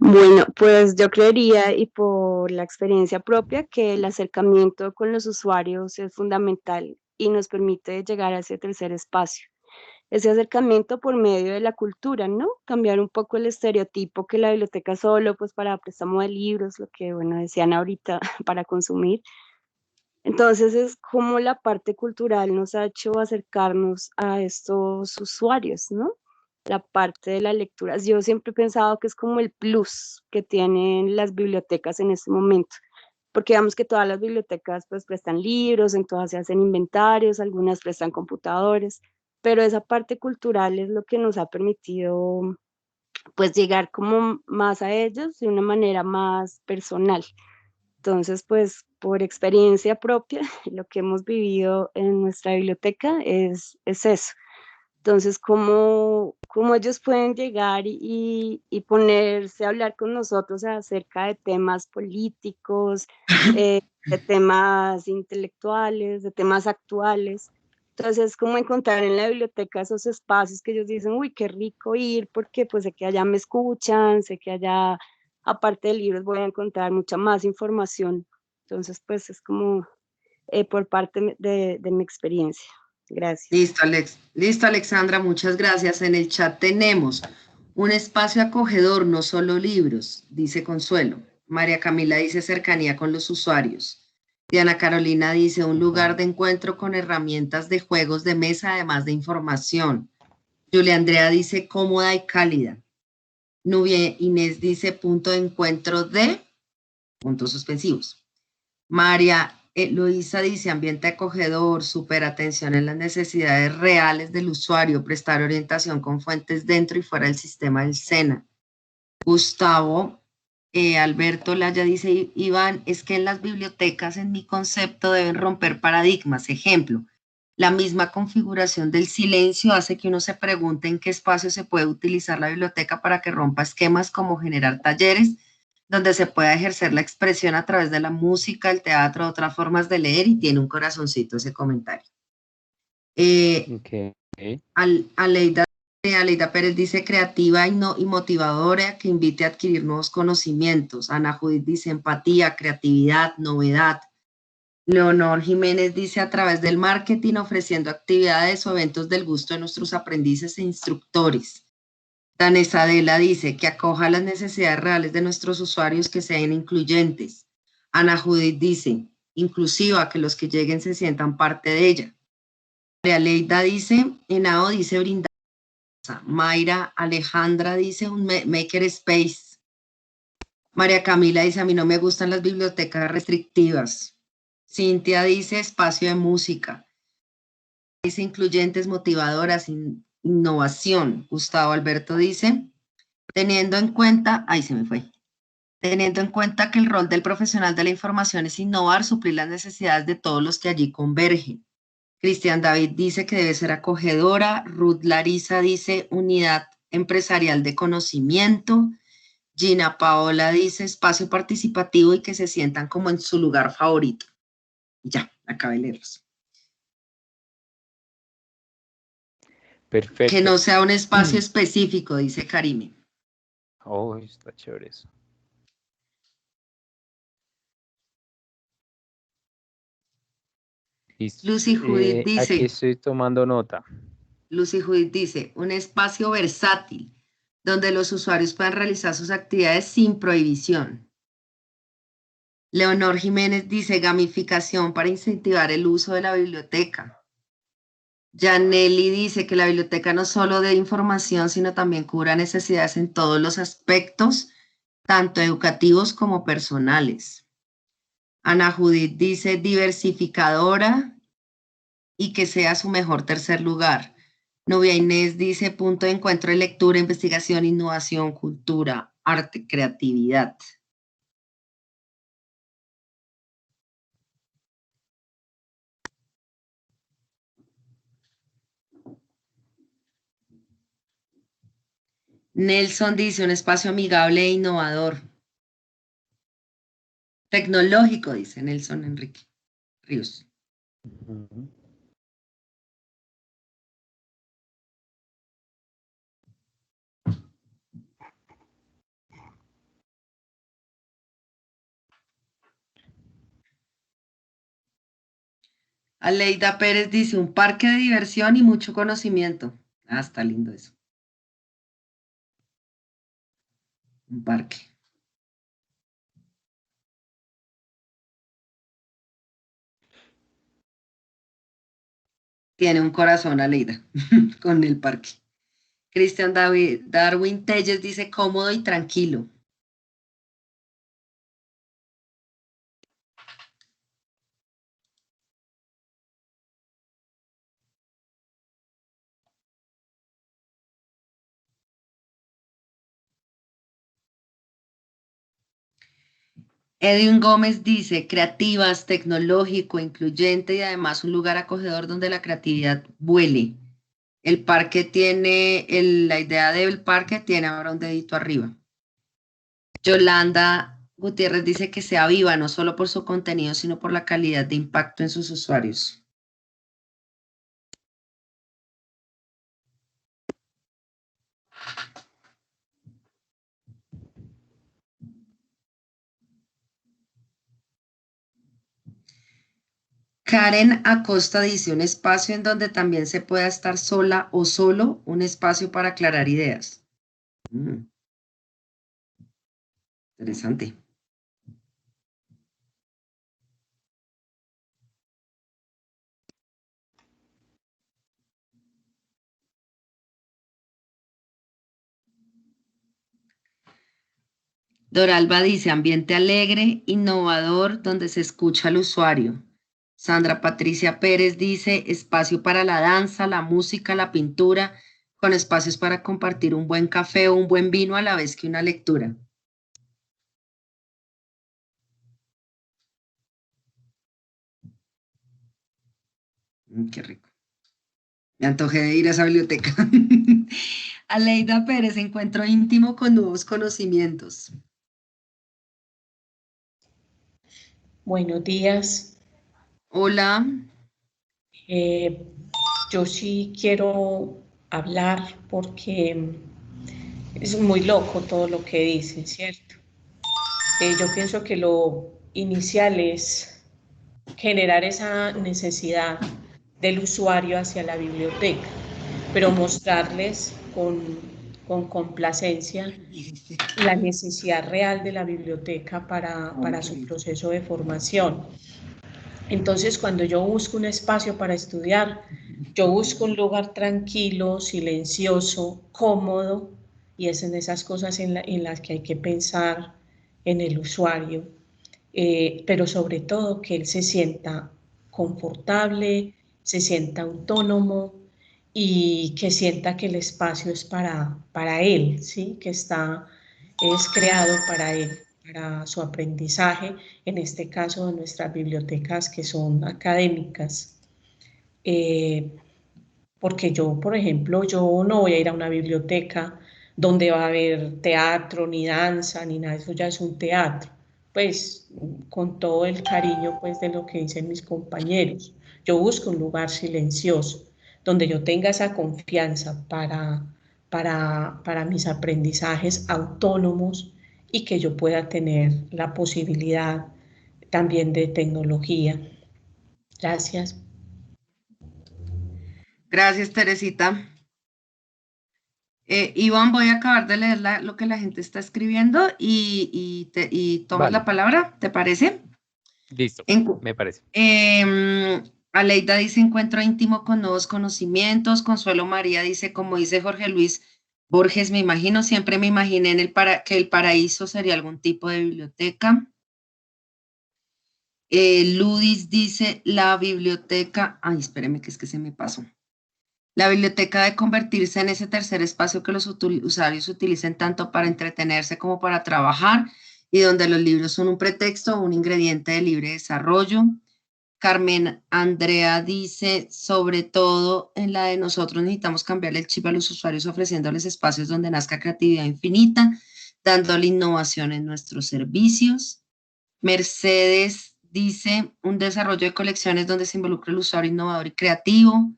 Bueno, pues yo creería, y por la experiencia propia, que el acercamiento con los usuarios es fundamental y nos permite llegar a ese tercer espacio. Ese acercamiento por medio de la cultura, ¿no? Cambiar un poco el estereotipo que la biblioteca es solo pues para préstamo de libros, lo que, bueno, decían ahorita, para consumir. Entonces es como la parte cultural nos ha hecho acercarnos a estos usuarios, ¿no? La parte de la lectura. Yo siempre he pensado que es como el plus que tienen las bibliotecas en este momento, porque digamos que todas las bibliotecas pues prestan libros, en todas se hacen inventarios, algunas prestan computadores, pero esa parte cultural es lo que nos ha permitido pues llegar como más a ellos de una manera más personal. Entonces, pues por experiencia propia, lo que hemos vivido en nuestra biblioteca es eso. Entonces, ¿cómo ellos pueden llegar y ponerse a hablar con nosotros acerca de temas políticos, de temas intelectuales, de temas actuales? Entonces, ¿cómo encontrar en la biblioteca esos espacios que ellos dicen, uy, qué rico ir, porque pues sé que allá me escuchan, sé que allá, aparte de libros, voy a encontrar mucha más información? Entonces, pues es como por parte de mi experiencia. Gracias. Listo, Alexandra, muchas gracias. En el chat tenemos un espacio acogedor, no solo libros, dice Consuelo. María Camila dice cercanía con los usuarios. Diana Carolina dice un lugar de encuentro con herramientas de juegos de mesa, además de información. Julia Andrea dice cómoda y cálida. Nubia Inés dice punto de encuentro de puntos suspensivos. María Luisa dice ambiente acogedor, súper atención en las necesidades reales del usuario, prestar orientación con fuentes dentro y fuera del sistema del SENA. Gustavo Alberto Laya dice, Iván, es que en las bibliotecas, en mi concepto, deben romper paradigmas. Ejemplo, la misma configuración del silencio hace que uno se pregunte en qué espacio se puede utilizar la biblioteca para que rompa esquemas como generar talleres, donde se pueda ejercer la expresión a través de la música, el teatro, otras formas de leer, y tiene un corazoncito ese comentario. Okay. Aleida Pérez dice creativa y motivadora que invite a adquirir nuevos conocimientos. Ana Judith dice empatía, creatividad, novedad. Leonor Jiménez dice a través del marketing ofreciendo actividades o eventos del gusto de nuestros aprendices e instructores. Danesa Adela dice que acoja las necesidades reales de nuestros usuarios, que sean incluyentes. Ana Judith dice inclusiva, que los que lleguen se sientan parte de ella. María Leida dice, Henao dice brindar Mayra Alejandra dice un maker space. María Camila dice, a mí no me gustan las bibliotecas restrictivas. Cintia dice, espacio de música. Dice, incluyentes, motivadoras, innovación. Gustavo Alberto dice, teniendo en cuenta, ahí se me fue. Teniendo en cuenta que el rol del profesional de la información es innovar, suplir las necesidades de todos los que allí convergen. Cristian David dice que debe ser acogedora. Ruth Larisa dice unidad empresarial de conocimiento. Gina Paola dice espacio participativo y que se sientan como en su lugar favorito. Ya, acabé de leerlos. Perfecto. Que no sea un espacio específico, dice Karime. Oh, está chévere eso. Listo. Lucy Judith dice. Aquí estoy tomando nota. Lucy Judith dice, un espacio versátil donde los usuarios puedan realizar sus actividades sin prohibición. Leonor Jiménez dice, gamificación para incentivar el uso de la biblioteca. Janelli dice que la biblioteca no solo de información, sino también cubra necesidades en todos los aspectos, tanto educativos como personales. Ana Judith dice, diversificadora y que sea su mejor tercer lugar. Novia Inés dice, punto de encuentro de lectura, investigación, innovación, cultura, arte, creatividad. Nelson dice, un espacio amigable e innovador. Tecnológico, dice Nelson Enrique Ríos. Aleida Pérez dice, un parque de diversión y mucho conocimiento. Ah, está lindo eso. Un parque. Tiene un corazón, Aleida, con el parque. Cristian Darwin Telles dice, cómodo y tranquilo. Edwin Gómez dice, creativas, tecnológico, incluyente y además un lugar acogedor donde la creatividad vuele. El parque tiene, la idea del parque tiene ahora un dedito arriba. Yolanda Gutiérrez dice que sea viva, no solo por su contenido, sino por la calidad de impacto en sus usuarios. Karen Acosta dice, un espacio en donde también se pueda estar sola o solo, un espacio para aclarar ideas. Interesante. Doralba dice, ambiente alegre, innovador, donde se escucha al usuario. Sandra Patricia Pérez dice, espacio para la danza, la música, la pintura, con espacios para compartir un buen café o un buen vino a la vez que una lectura. Qué rico. Me antojé de ir a esa biblioteca. Aleida Pérez, encuentro íntimo con nuevos conocimientos. Buenos días. Hola. Yo sí quiero hablar porque es muy loco todo lo que dicen, ¿cierto? Yo pienso que lo inicial es generar esa necesidad del usuario hacia la biblioteca, pero mostrarles con complacencia la necesidad real de la biblioteca para su proceso de formación. Entonces, cuando yo busco un espacio para estudiar, yo busco un lugar tranquilo, silencioso, cómodo, y es en esas cosas en las que hay que pensar en el usuario, pero sobre todo que él se sienta confortable, se sienta autónomo y que sienta que el espacio es para él, ¿sí? Que es creado para él, para su aprendizaje, en este caso de nuestras bibliotecas que son académicas. Porque yo, por ejemplo, yo no voy a ir a una biblioteca donde va a haber teatro, ni danza, ni nada, eso ya es un teatro, pues con todo el cariño pues de lo que dicen mis compañeros. Yo busco un lugar silencioso, donde yo tenga esa confianza para mis aprendizajes autónomos y que yo pueda tener la posibilidad también de tecnología. Gracias. Gracias, Teresita. Iván, voy a acabar de leer lo que la gente está escribiendo y tomas la palabra, ¿te parece? Listo, me parece. Aleida dice encuentro íntimo con nuevos conocimientos. Consuelo María dice, como dice Jorge Luis Borges, me imagino, siempre me imaginé que el paraíso sería algún tipo de biblioteca. Ludis dice, la biblioteca, ay, espéreme que es que se me pasó. La biblioteca debe convertirse en ese tercer espacio que los usuarios utilicen tanto para entretenerse como para trabajar y donde los libros son un pretexto o un ingrediente de libre desarrollo. Carmen Andrea dice, sobre todo en la de nosotros necesitamos cambiarle el chip a los usuarios ofreciéndoles espacios donde nazca creatividad infinita, dándole innovación en nuestros servicios. Mercedes dice, un desarrollo de colecciones donde se involucre el usuario innovador y creativo.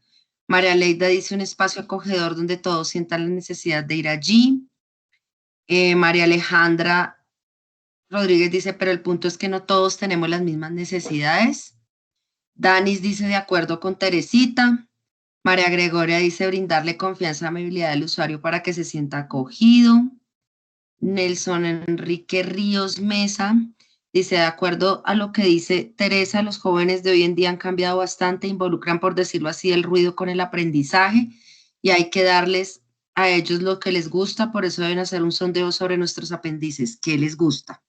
María Leida dice, un espacio acogedor donde todos sientan la necesidad de ir allí. María Alejandra Rodríguez dice, pero el punto es que no todos tenemos las mismas necesidades. Danis dice, de acuerdo con Teresita. María Gregoria dice, brindarle confianza y amabilidad al usuario para que se sienta acogido. Nelson Enrique Ríos Mesa dice, de acuerdo a lo que dice Teresa, los jóvenes de hoy en día han cambiado bastante, involucran, por decirlo así, el ruido con el aprendizaje y hay que darles a ellos lo que les gusta, por eso deben hacer un sondeo sobre nuestros aprendices, ¿qué les gusta?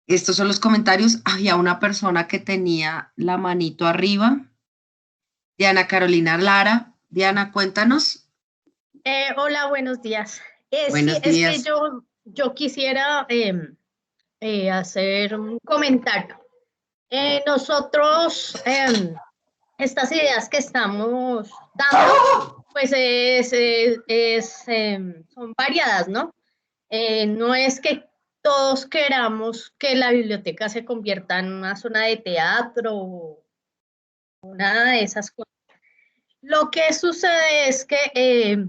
Estos son los comentarios. Había una persona que tenía la manito arriba. Diana Carolina Lara. Diana, cuéntanos. Hola, buenos días. Buenos días. Es que yo quisiera hacer un comentario. Nosotros, estas ideas que estamos dando, pues son variadas, ¿no? No es que todos queramos que la biblioteca se convierta en una zona de teatro o nada de esas cosas. Lo que sucede es que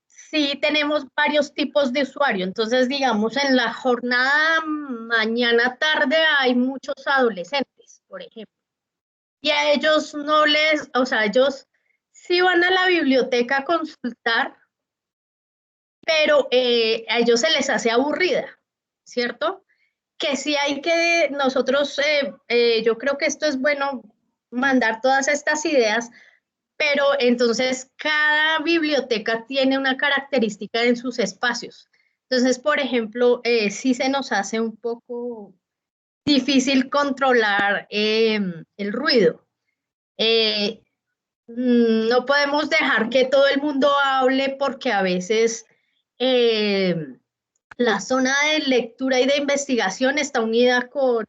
sí tenemos varios tipos de usuario. Entonces, digamos, en la jornada mañana-tarde hay muchos adolescentes, por ejemplo. Y a ellos no les, o sea, ellos sí van a la biblioteca a consultar, pero a ellos se les hace aburrida, ¿cierto? Que sí hay que, nosotros, yo creo que esto es bueno, mandar todas estas ideas, pero entonces cada biblioteca tiene una característica en sus espacios. Entonces, por ejemplo, sí se nos hace un poco difícil controlar el ruido. No podemos dejar que todo el mundo hable porque a veces la zona de lectura y de investigación está unida con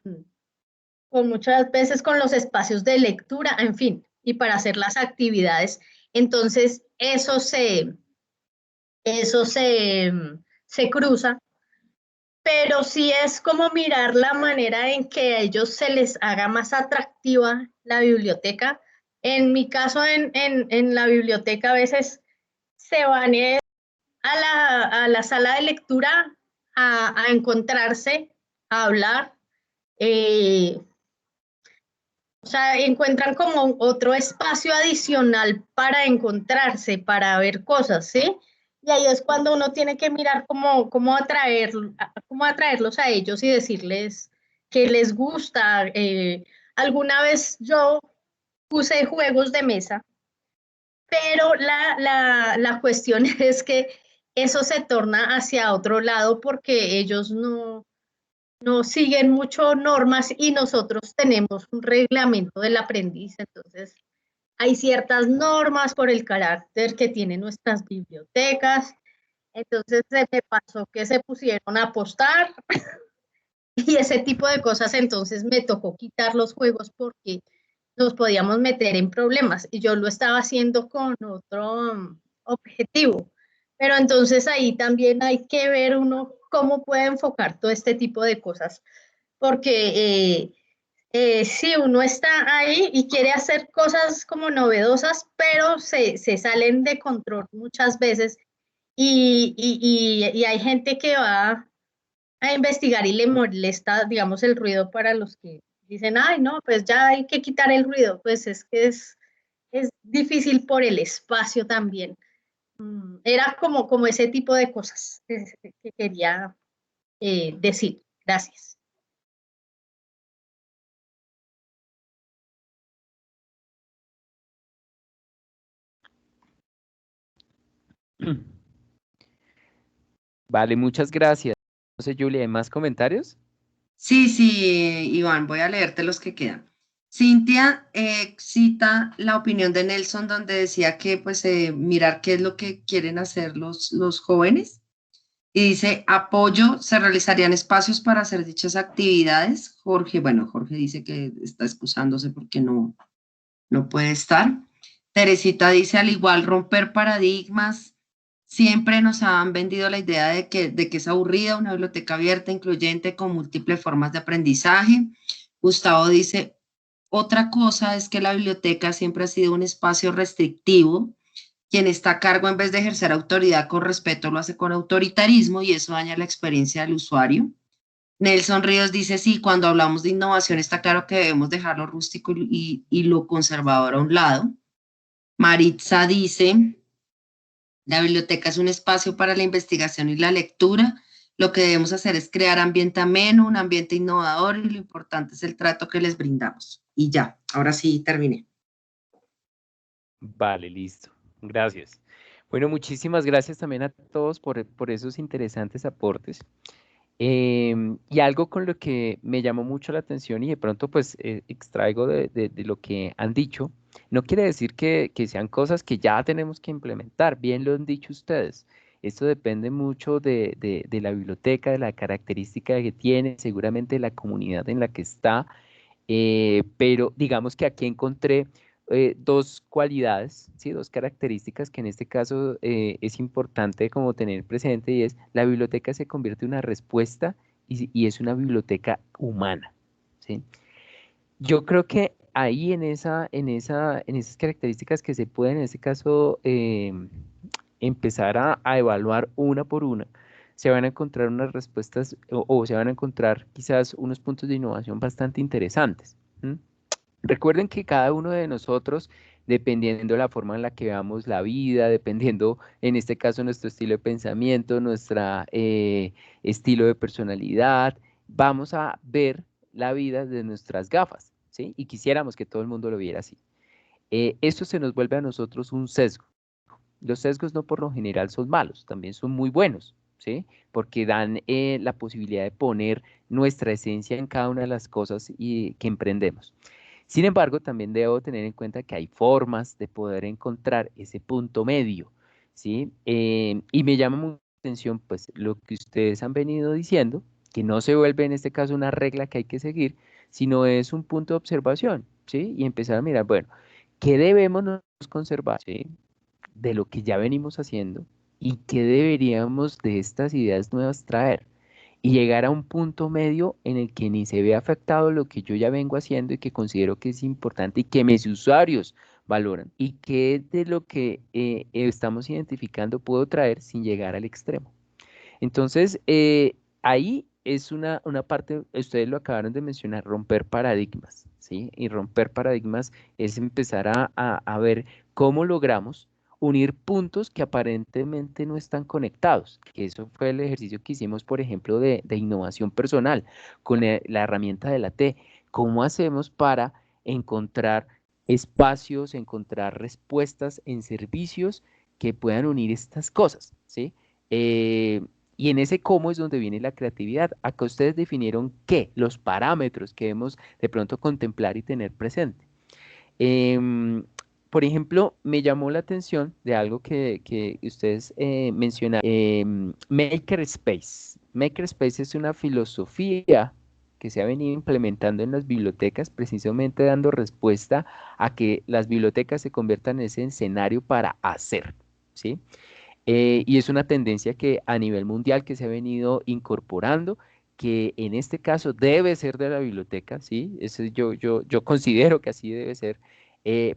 muchas veces con los espacios de lectura, en fin, y para hacer las actividades. Entonces, eso se cruza, pero sí es como mirar la manera en que a ellos se les haga más atractiva la biblioteca. En mi caso, en la biblioteca a veces se van a la sala de lectura a encontrarse, a hablar, o sea, encuentran como otro espacio adicional para encontrarse, para ver cosas, ¿sí? Y ahí es cuando uno tiene que mirar cómo atraerlos a ellos y decirles qué les gusta. Alguna vez yo puse juegos de mesa, pero la cuestión es que eso se torna hacia otro lado porque ellos no siguen mucho normas y nosotros tenemos un reglamento del aprendiz, entonces hay ciertas normas por el carácter que tienen nuestras bibliotecas, entonces se me pasó que se pusieron a apostar y ese tipo de cosas, entonces me tocó quitar los juegos porque nos podíamos meter en problemas y yo lo estaba haciendo con otro objetivo. Pero entonces ahí también hay que ver uno cómo puede enfocar todo este tipo de cosas, porque si uno está ahí y quiere hacer cosas como novedosas, pero se salen de control muchas veces y hay gente que va a investigar y le molesta, digamos, el ruido para los que dicen, ay, no, pues ya hay que quitar el ruido, pues es que es difícil por el espacio también. Era como ese tipo de cosas que quería decir. Gracias. Vale, muchas gracias. No sé, Julia, ¿hay más comentarios? Sí, sí, Iván, voy a leerte los que quedan. Cintia cita la opinión de Nelson donde decía que pues mirar qué es lo que quieren hacer los jóvenes y dice apoyo, se realizarían espacios para hacer dichas actividades. Jorge, bueno, Jorge dice que está excusándose porque no puede estar. Teresita dice al igual romper paradigmas. Siempre nos han vendido la idea de que es aburrida una biblioteca abierta, incluyente, con múltiples formas de aprendizaje. Gustavo dice, otra cosa es que la biblioteca siempre ha sido un espacio restrictivo. Quien está a cargo, en vez de ejercer autoridad con respeto, lo hace con autoritarismo y eso daña la experiencia del usuario. Nelson Ríos dice, sí, cuando hablamos de innovación está claro que debemos dejar lo rústico y lo conservador a un lado. Maritza dice, la biblioteca es un espacio para la investigación y la lectura. Lo que debemos hacer es crear ambiente ameno, un ambiente innovador y lo importante es el trato que les brindamos. Y ya, ahora sí terminé. Vale, listo. Gracias. Bueno, muchísimas gracias también a todos por esos interesantes aportes. Y algo con lo que me llamó mucho la atención y de pronto pues extraigo de lo que han dicho, no quiere decir que sean cosas que ya tenemos que implementar, bien lo han dicho ustedes. Esto depende mucho de la biblioteca, de la característica que tiene, seguramente de la comunidad en la que está, pero digamos que aquí encontré dos cualidades, ¿sí? Dos características que en este caso es importante como tener presente y es la biblioteca se convierte en una respuesta y es una biblioteca humana, ¿sí? Yo creo que ahí en esas características que se pueden en este caso empezar a evaluar una por una, se van a encontrar unas respuestas o se van a encontrar quizás unos puntos de innovación bastante interesantes. ¿M? Recuerden que cada uno de nosotros, dependiendo de la forma en la que veamos la vida, dependiendo, en este caso, nuestro estilo de pensamiento, nuestro estilo de personalidad, vamos a ver la vida de nuestras gafas, ¿sí? Y quisiéramos que todo el mundo lo viera así. Esto se nos vuelve a nosotros un sesgo. Los sesgos no por lo general son malos, también son muy buenos, ¿sí? Porque dan la posibilidad de poner nuestra esencia en cada una de las cosas que emprendemos. Sin embargo, también debo tener en cuenta que hay formas de poder encontrar ese punto medio, ¿sí? Y me llama mucho la atención, pues, lo que ustedes han venido diciendo, que no se vuelve en este caso una regla que hay que seguir, sino es un punto de observación, ¿sí? Y empezar a mirar, bueno, ¿qué debemos nosotros conservar, ¿sí? De lo que ya venimos haciendo y qué deberíamos de estas ideas nuevas traer y llegar a un punto medio en el que ni se ve afectado lo que yo ya vengo haciendo y que considero que es importante y que mis usuarios valoran y que de lo que estamos identificando puedo traer sin llegar al extremo. Entonces, ahí es una parte, ustedes lo acabaron de mencionar, romper paradigmas, ¿sí? Y romper paradigmas es empezar a ver cómo logramos unir puntos que aparentemente no están conectados, que eso fue el ejercicio que hicimos, por ejemplo, de innovación personal con la herramienta de la T. ¿Cómo hacemos para encontrar espacios, encontrar respuestas en servicios que puedan unir estas cosas, ¿sí? Y en ese cómo es donde viene la creatividad. Acá ustedes definieron qué, los parámetros que debemos de pronto contemplar y tener presente. Em, por ejemplo, me llamó la atención de algo que ustedes mencionaron, Makerspace. Makerspace es una filosofía que se ha venido implementando en las bibliotecas, precisamente dando respuesta a que las bibliotecas se conviertan en ese escenario para hacer, ¿sí? Y es una tendencia que a nivel mundial que se ha venido incorporando, que en este caso debe ser de la biblioteca, ¿sí? Eso yo considero que así debe ser,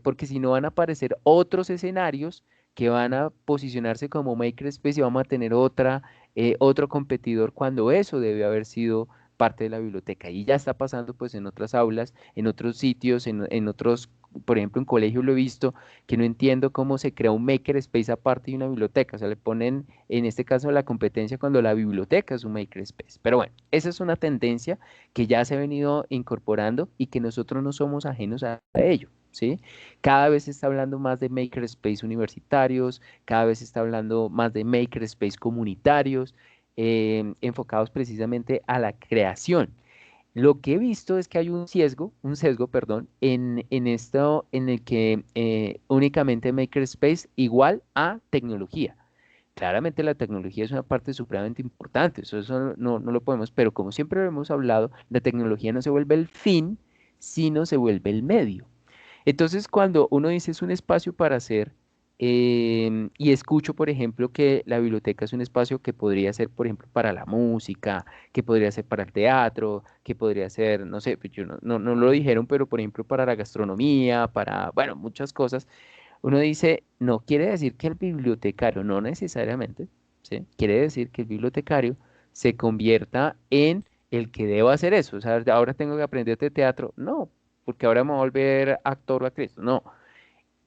porque si no van a aparecer otros escenarios que van a posicionarse como makerspace y vamos a tener otro competidor cuando eso debe haber sido parte de la biblioteca. Y ya está pasando pues en otras aulas, en otros sitios, en otros, por ejemplo, en colegios lo he visto, que no entiendo cómo se crea un makerspace aparte de una biblioteca. O sea, le ponen, en este caso, la competencia cuando la biblioteca es un makerspace. Pero bueno, esa es una tendencia que ya se ha venido incorporando y que nosotros no somos ajenos a ello, ¿sí? Cada vez se está hablando más de makerspace universitarios, cada vez se está hablando más de makerspace comunitarios, enfocados precisamente a la creación. Lo que he visto es que hay un sesgo, perdón, en esto en el que únicamente makerspace igual a tecnología. Claramente la tecnología es una parte supremamente importante, eso no lo podemos, pero como siempre lo hemos hablado, la tecnología no se vuelve el fin, sino se vuelve el medio. Entonces, cuando uno dice es un espacio para hacer, y escucho, por ejemplo, que la biblioteca es un espacio que podría ser, por ejemplo, para la música, que podría ser para el teatro, que podría ser, no sé, pues yo no lo dijeron, pero por ejemplo, para la gastronomía, para, bueno, muchas cosas. Uno dice, no quiere decir que el bibliotecario, no necesariamente, ¿sí? Quiere decir que el bibliotecario se convierta en el que deba hacer eso. O sea, ahora tengo que aprender de teatro. No, porque ahora me voy a volver actor o actriz. No.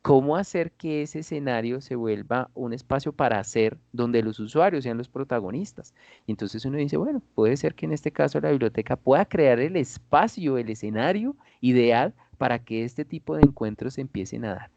¿Cómo hacer que ese escenario se vuelva un espacio para hacer donde los usuarios sean los protagonistas? Y entonces uno dice, bueno, puede ser que en este caso la biblioteca pueda crear el espacio, el escenario ideal para que este tipo de encuentros se empiecen a dar.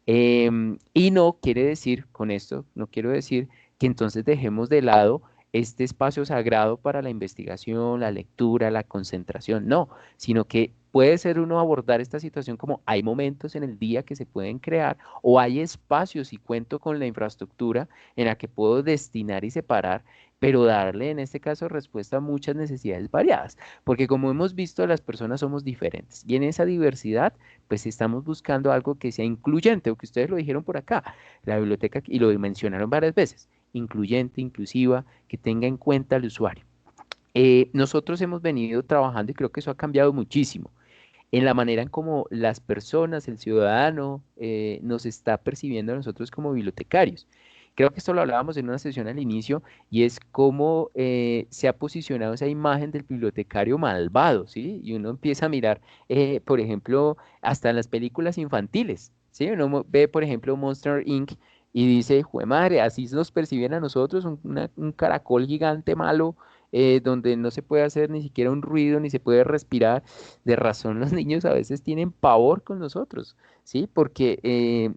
Y no quiere decir, con esto, no quiero decir que entonces dejemos de lado este espacio sagrado para la investigación, la lectura, la concentración, no, sino que puede ser uno abordar esta situación como hay momentos en el día que se pueden crear o hay espacios y cuento con la infraestructura en la que puedo destinar y separar, pero darle en este caso respuesta a muchas necesidades variadas, porque como hemos visto, las personas somos diferentes y en esa diversidad pues estamos buscando algo que sea incluyente, o que ustedes lo dijeron por acá, la biblioteca, y lo mencionaron varias veces, incluyente, inclusiva, que tenga en cuenta al usuario. Nosotros hemos venido trabajando y creo que eso ha cambiado muchísimo en la manera en cómo las personas, el ciudadano, nos está percibiendo a nosotros como bibliotecarios. Creo que esto lo hablábamos en una sesión al inicio y es cómo se ha posicionado esa imagen del bibliotecario malvado, ¿sí? Y uno empieza a mirar, por ejemplo, hasta en las películas infantiles, ¿sí? Uno ve, por ejemplo, Monster Inc. y dice, jue madre, así nos perciben a nosotros, un caracol gigante malo, donde no se puede hacer ni siquiera un ruido, ni se puede respirar. De razón, los niños a veces tienen pavor con nosotros, ¿sí? Porque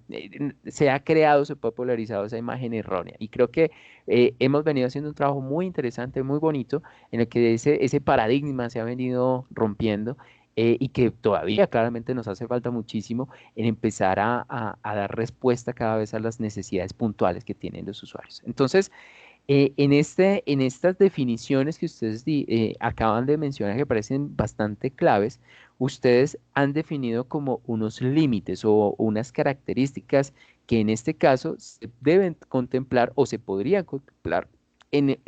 se ha creado, se ha popularizado esa imagen errónea. Y creo que hemos venido haciendo un trabajo muy interesante, muy bonito, en el que ese paradigma se ha venido rompiendo. Y que todavía claramente nos hace falta muchísimo en empezar a dar respuesta cada vez a las necesidades puntuales que tienen los usuarios. Entonces, en estas definiciones que ustedes acaban de mencionar, que parecen bastante claves, ustedes han definido como unos límites o unas características que en este caso se deben contemplar o se podrían contemplar en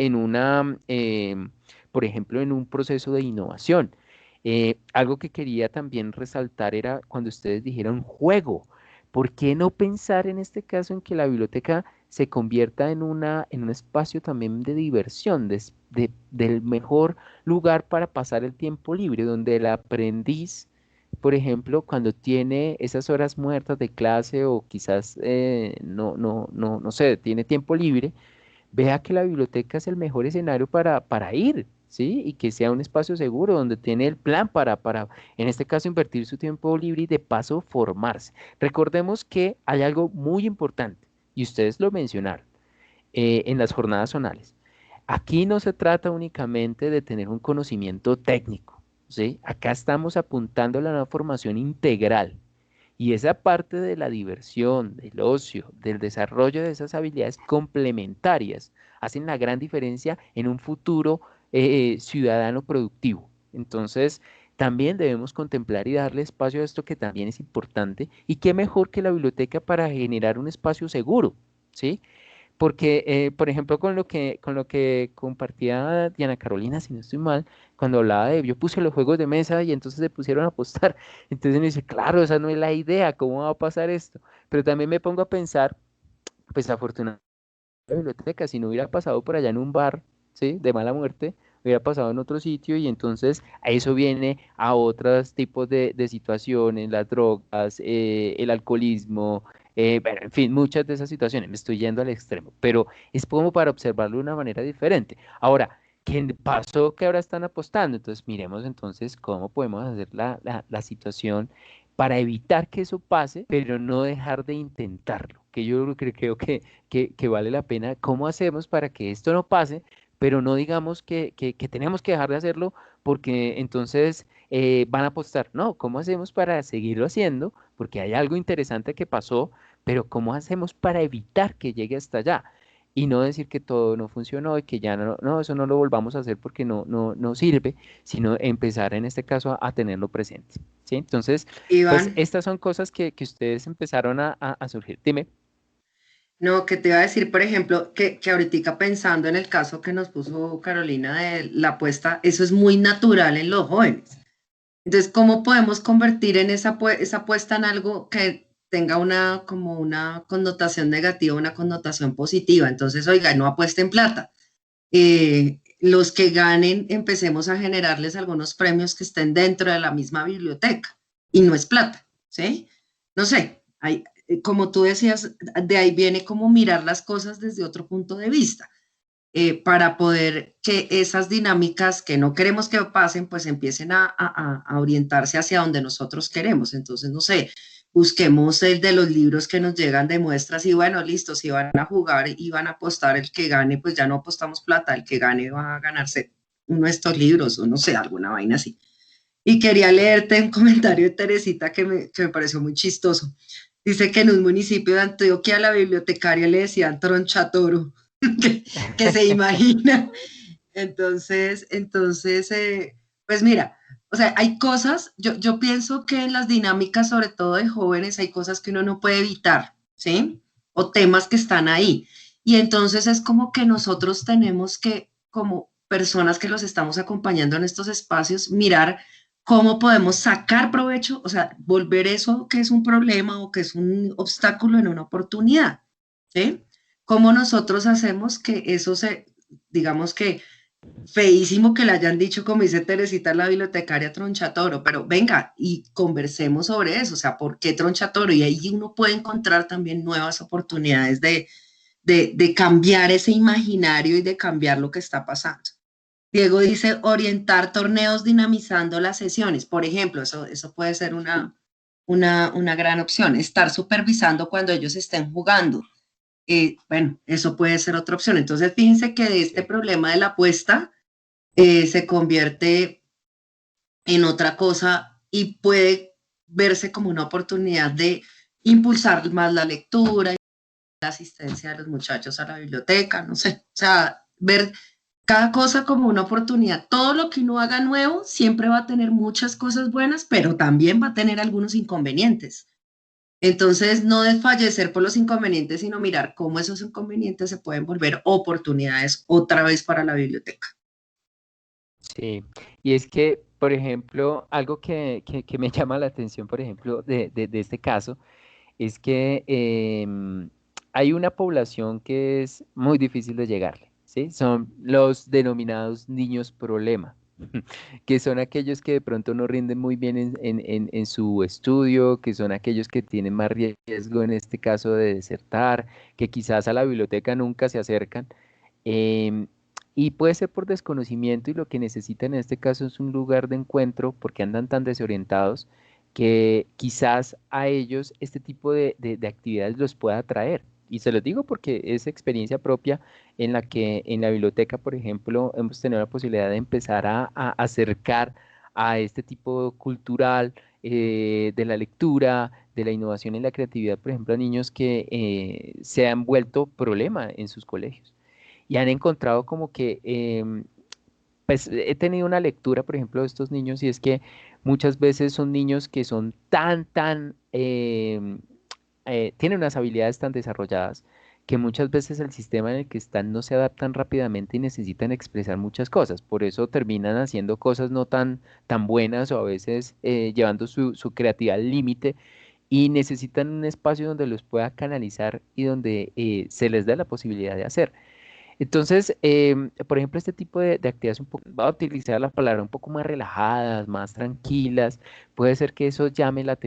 por ejemplo, en un proceso de innovación. Algo que quería también resaltar era cuando ustedes dijeron juego. ¿Por qué no pensar en este caso en que la biblioteca se convierta en un espacio también de diversión, del mejor lugar para pasar el tiempo libre, donde el aprendiz, por ejemplo, cuando tiene esas horas muertas de clase o quizás no sé, tiene tiempo libre, vea que la biblioteca es el mejor escenario para ir, ¿sí? Y que sea un espacio seguro donde tiene el plan para, en este caso, invertir su tiempo libre y de paso formarse. Recordemos que hay algo muy importante, y ustedes lo mencionaron, en las jornadas zonales. Aquí no se trata únicamente de tener un conocimiento técnico, ¿sí? Acá estamos apuntando a una formación integral. Y esa parte de la diversión, del ocio, del desarrollo de esas habilidades complementarias hacen la gran diferencia en un futuro ciudadano productivo. Entonces, también debemos contemplar y darle espacio a esto que también es importante. Y qué mejor que la biblioteca para generar un espacio seguro, ¿sí? Porque, por ejemplo, con lo que compartía Diana Carolina, si no estoy mal, cuando hablaba de, yo puse los juegos de mesa y entonces se pusieron a apostar. Entonces me dice, claro, esa no es la idea, ¿cómo va a pasar esto? Pero también me pongo a pensar, pues afortunadamente, la biblioteca, si no hubiera pasado por allá en un bar, ¿sí? De mala muerte, hubiera pasado en otro sitio y entonces a eso viene a otros tipos de situaciones, las drogas, el alcoholismo, bueno, en fin, muchas de esas situaciones, me estoy yendo al extremo, pero es como para observarlo de una manera diferente. Ahora, ¿qué pasó que ahora están apostando? Entonces miremos entonces cómo podemos hacer la situación para evitar que eso pase, pero no dejar de intentarlo, que yo creo que vale la pena. ¿Cómo hacemos para que esto no pase? Pero no digamos que tenemos que dejar de hacerlo porque entonces van a apostar. No, ¿cómo hacemos para seguirlo haciendo? Porque hay algo interesante que pasó, pero ¿cómo hacemos para evitar que llegue hasta allá? Y no decir que todo no funcionó y que ya no, eso no lo volvamos a hacer porque no sirve, sino empezar en este caso a tenerlo presente. ¿Sí? Entonces, pues Iván, estas son cosas que ustedes empezaron a surgir. Dime. no, que te iba a decir, por ejemplo, que ahorita pensando en el caso que nos puso Carolina de la apuesta, eso es muy natural en los jóvenes. Entonces, ¿cómo podemos convertir en esa apuesta en algo que tenga como una connotación negativa, una connotación positiva? Entonces, oiga, no apuesten plata. Los que ganen, empecemos a generarles algunos premios que estén dentro de la misma biblioteca y no es plata, ¿sí? No sé, como tú decías, de ahí viene como mirar las cosas desde otro punto de vista, para poder que esas dinámicas que no queremos que pasen, pues empiecen a orientarse hacia donde nosotros queremos. Entonces, no sé, busquemos el de los libros que nos llegan de muestras y bueno, listo, si van a jugar y van a apostar el que gane, pues ya no apostamos plata, el que gane va a ganarse uno de estos libros o no sé, alguna vaina así. Y quería leerte un comentario de Teresita que me pareció muy chistoso. Dice que en un municipio de Antioquia a la bibliotecaria le decían tronchatoro, que se imagina. Entonces, pues mira, o sea, hay cosas, yo pienso que en las dinámicas, sobre todo de jóvenes, hay cosas que uno no puede evitar, ¿sí? O temas que están ahí. Y entonces es como que nosotros tenemos que, como personas que los estamos acompañando en estos espacios, mirar cómo podemos sacar provecho, o sea, volver eso que es un problema o que es un obstáculo en una oportunidad, ¿sí? ¿Cómo nosotros hacemos que eso digamos que feísimo que le hayan dicho, como dice Teresita, la bibliotecaria tronchatoro, pero venga y conversemos sobre eso, o sea, ¿por qué tronchatoro? Y ahí uno puede encontrar también nuevas oportunidades de cambiar ese imaginario y de cambiar lo que está pasando. Diego dice orientar torneos dinamizando las sesiones, por ejemplo, eso puede ser una gran opción, estar supervisando cuando ellos estén jugando. Bueno, eso puede ser otra opción. Entonces, fíjense que de este Sí. problema de la apuesta se convierte en otra cosa y puede verse como una oportunidad de impulsar más la lectura, la asistencia de los muchachos a la biblioteca, no sé, o sea, ver cada cosa como una oportunidad. Todo lo que uno haga nuevo siempre va a tener muchas cosas buenas, pero también va a tener algunos inconvenientes. Entonces, no desfallecer por los inconvenientes, sino mirar cómo esos inconvenientes se pueden volver oportunidades otra vez para la biblioteca. Sí, y es que, por ejemplo, algo que me llama la atención, por ejemplo, de este caso, es que hay una población que es muy difícil de llegarle, ¿sí? Son los denominados niños problema, que son aquellos que de pronto no rinden muy bien en su estudio, que son aquellos que tienen más riesgo en este caso de desertar, que quizás a la biblioteca nunca se acercan. em, Y puede ser por desconocimiento y lo que necesitan en este caso es un lugar de encuentro porque andan tan desorientados que quizás a ellos este tipo de actividades los pueda atraer. Y se los digo porque es experiencia propia en la que en la biblioteca, por ejemplo, hemos tenido la posibilidad de empezar a acercar a este tipo cultural de la lectura, de la innovación y la creatividad, por ejemplo, a niños que se han vuelto problema en sus colegios y han encontrado como que, pues he tenido una lectura, por ejemplo, de estos niños y es que muchas veces son niños que son tienen unas habilidades tan desarrolladas que muchas veces el sistema en el que están no se adaptan rápidamente y necesitan expresar muchas cosas. Por eso terminan haciendo cosas no tan buenas o a veces llevando su creatividad al límite y necesitan un espacio donde los pueda canalizar y donde se les dé la posibilidad de hacer. Entonces, por ejemplo, este tipo de actividades va a utilizar la palabra un poco más relajadas, más tranquilas, puede ser que eso llame la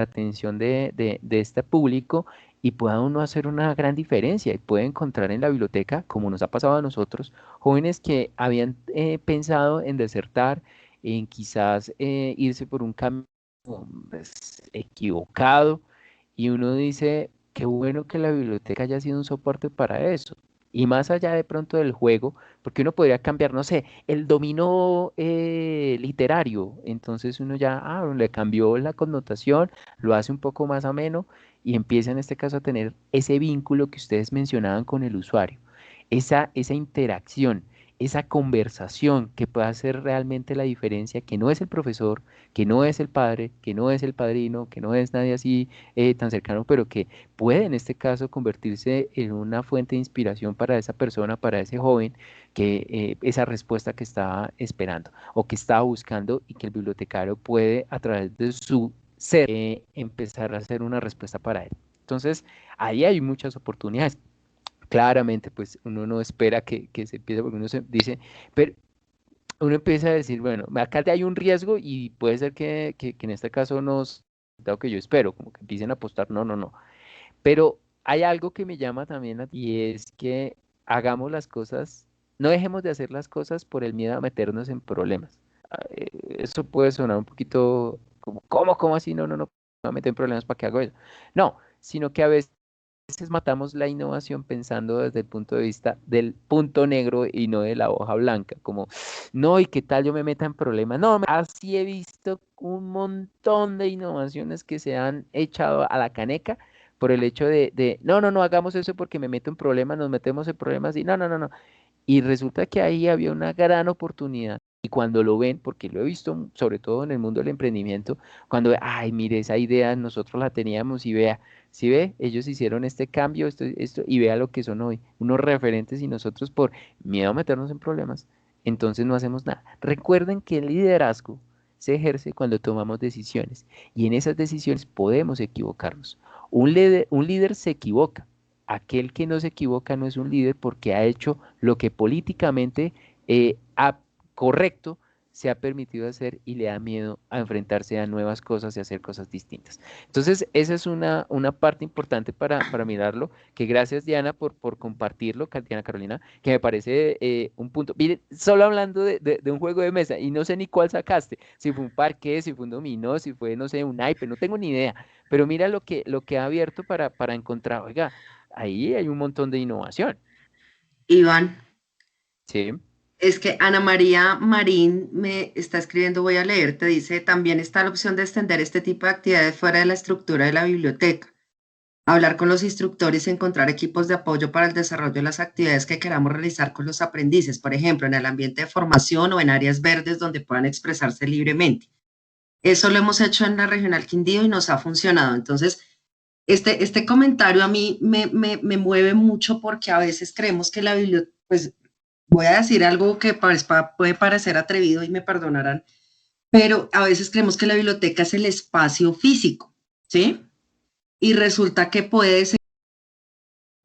atención de este público y pueda uno hacer una gran diferencia y puede encontrar en la biblioteca, como nos ha pasado a nosotros, jóvenes que habían pensado en desertar, en quizás irse por un camino pues, equivocado y uno dice, qué bueno que la biblioteca haya sido un soporte para eso. Y más allá de pronto del juego, porque uno podría cambiar, no sé, el dominó literario. Entonces uno ya le cambió la connotación, lo hace un poco más ameno y empieza en este caso a tener ese vínculo que ustedes mencionaban con el usuario, esa interacción, esa conversación que puede hacer realmente la diferencia, que no es el profesor, que no es el padre, que no es el padrino, que no es nadie así tan cercano, pero que puede en este caso convertirse en una fuente de inspiración para esa persona, para ese joven, que esa respuesta que estaba esperando o que estaba buscando y que el bibliotecario puede a través de su ser empezar a hacer una respuesta para él. Entonces, ahí hay muchas oportunidades. Claramente, pues uno no espera que se empiece, porque uno se dice, pero uno empieza a decir, bueno, acá hay un riesgo y puede ser que en este caso no es lo que yo espero, como que empiecen a apostar, no, no, no. Pero hay algo que me llama también y es que hagamos las cosas, no dejemos de hacer las cosas por el miedo a meternos en problemas. Eso puede sonar un poquito como, ¿cómo así? No, no, no, me voy a meter en problemas, ¿para qué hago eso? No, sino que a veces matamos la innovación pensando desde el punto de vista del punto negro y no de la hoja blanca, como, no, ¿y qué tal yo me meta en problemas? No, así he visto un montón de innovaciones que se han echado a la caneca por el hecho no, no, no, hagamos eso porque me meto en problemas, nos metemos en problemas y no, no, no, no. Y resulta que ahí había una gran oportunidad. Y cuando lo ven, porque lo he visto sobre todo en el mundo del emprendimiento, cuando, ay, mire, esa idea nosotros la teníamos y vea, si ve, ellos hicieron este cambio, esto, y vea lo que son hoy, unos referentes y nosotros por miedo a meternos en problemas, entonces no hacemos nada. Recuerden que el liderazgo se ejerce cuando tomamos decisiones y en esas decisiones podemos equivocarnos. Un líder se equivoca. Aquel que no se equivoca no es un líder porque ha hecho lo que políticamente correcto se ha permitido hacer y le da miedo a enfrentarse a nuevas cosas y hacer cosas distintas. Entonces, esa es una parte importante para mirarlo, que gracias Diana por compartirlo, Diana Carolina, que me parece un punto. Mire, solo hablando de un juego de mesa, y no sé ni cuál sacaste, si fue un parqué, si fue un dominó, si fue, no sé, un naipe, no tengo ni idea, pero mira lo que ha abierto para encontrar, oiga, ahí hay un montón de innovación. Iván, Sí. es que Ana María Marín me está escribiendo, voy a leer, te dice, también está la opción de extender este tipo de actividades fuera de la estructura de la biblioteca. Hablar con los instructores y encontrar equipos de apoyo para el desarrollo de las actividades que queramos realizar con los aprendices, por ejemplo, en el ambiente de formación o en áreas verdes donde puedan expresarse libremente. Eso lo hemos hecho en la Regional Quindío y nos ha funcionado. Entonces, este comentario a mí me mueve mucho porque a veces creemos que la biblioteca, pues voy a decir algo que puede parecer atrevido y me perdonarán, pero a veces creemos que la biblioteca es el espacio físico, ¿sí? Y resulta que puede ser,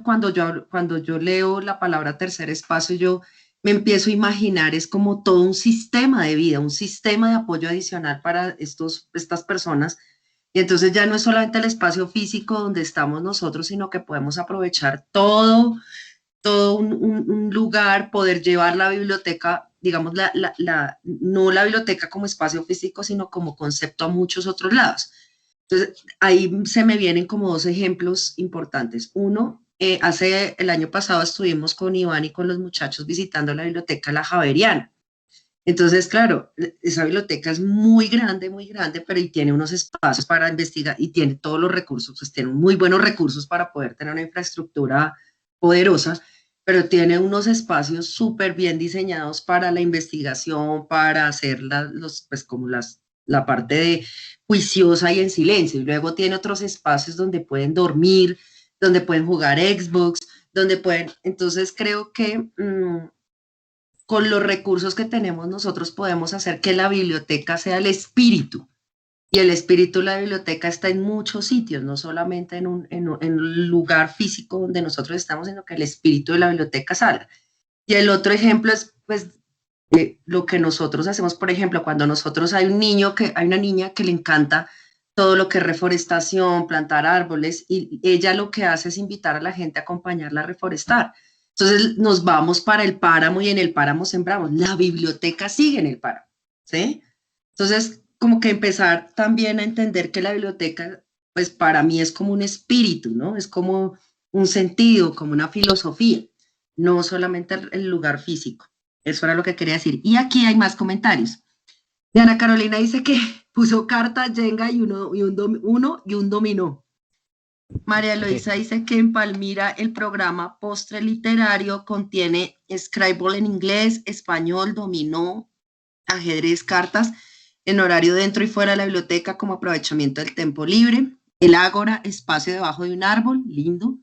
cuando yo leo la palabra tercer espacio, yo me empiezo a imaginar, es como todo un sistema de vida, un sistema de apoyo adicional para estas personas. Y entonces ya no es solamente el espacio físico donde estamos nosotros, sino que podemos aprovechar todo todo un lugar, poder llevar la biblioteca, digamos, no la biblioteca como espacio físico, sino como concepto a muchos otros lados. Entonces, ahí se me vienen como dos ejemplos importantes. Uno, hace el año pasado estuvimos con Iván y con los muchachos visitando la biblioteca La Javeriana. Entonces, claro, esa biblioteca es muy grande, pero y tiene unos espacios para investigar y tiene todos los recursos, pues tiene muy buenos recursos para poder tener una infraestructura poderosa, pero tiene unos espacios súper bien diseñados para la investigación, para hacer pues como la parte de juiciosa y en silencio. Y luego tiene otros espacios donde pueden dormir, donde pueden jugar Xbox, donde pueden, entonces creo que con los recursos que tenemos nosotros podemos hacer que la biblioteca sea el espíritu. Y el espíritu de la biblioteca está en muchos sitios, no solamente en un lugar físico donde nosotros estamos, sino que el espíritu de la biblioteca sale. Y el otro ejemplo es, pues, lo que nosotros hacemos, por ejemplo, cuando nosotros hay una niña que le encanta todo lo que es reforestación, plantar árboles, y ella lo que hace es invitar a la gente a acompañarla a reforestar. Entonces nos vamos para el páramo y en el páramo sembramos. La biblioteca sigue en el páramo, ¿sí? Entonces, como que empezar también a entender que la biblioteca, pues para mí es como un espíritu, ¿no? Es como un sentido, como una filosofía, no solamente el lugar físico. Eso era lo que quería decir. Y aquí hay más comentarios. Diana Carolina dice que puso cartas, Jenga y un dominó. María Luisa dice que en Palmira el programa Postre Literario contiene Scrabble en inglés, español, dominó, ajedrez, cartas, en horario dentro y fuera de la biblioteca como aprovechamiento del tiempo libre. El Ágora, espacio debajo de un árbol, lindo.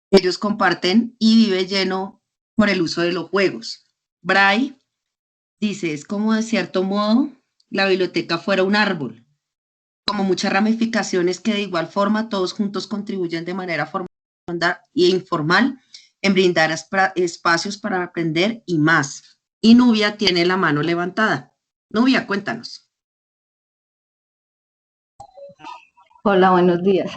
Ellos comparten y vive lleno por el uso de los juegos. Bray dice, es como de cierto modo la biblioteca fuera un árbol, como muchas ramificaciones que de igual forma todos juntos contribuyen de manera formal e informal en brindar espacios para aprender y más. Y Nubia tiene la mano levantada. Nubia, cuéntanos. Hola, buenos días.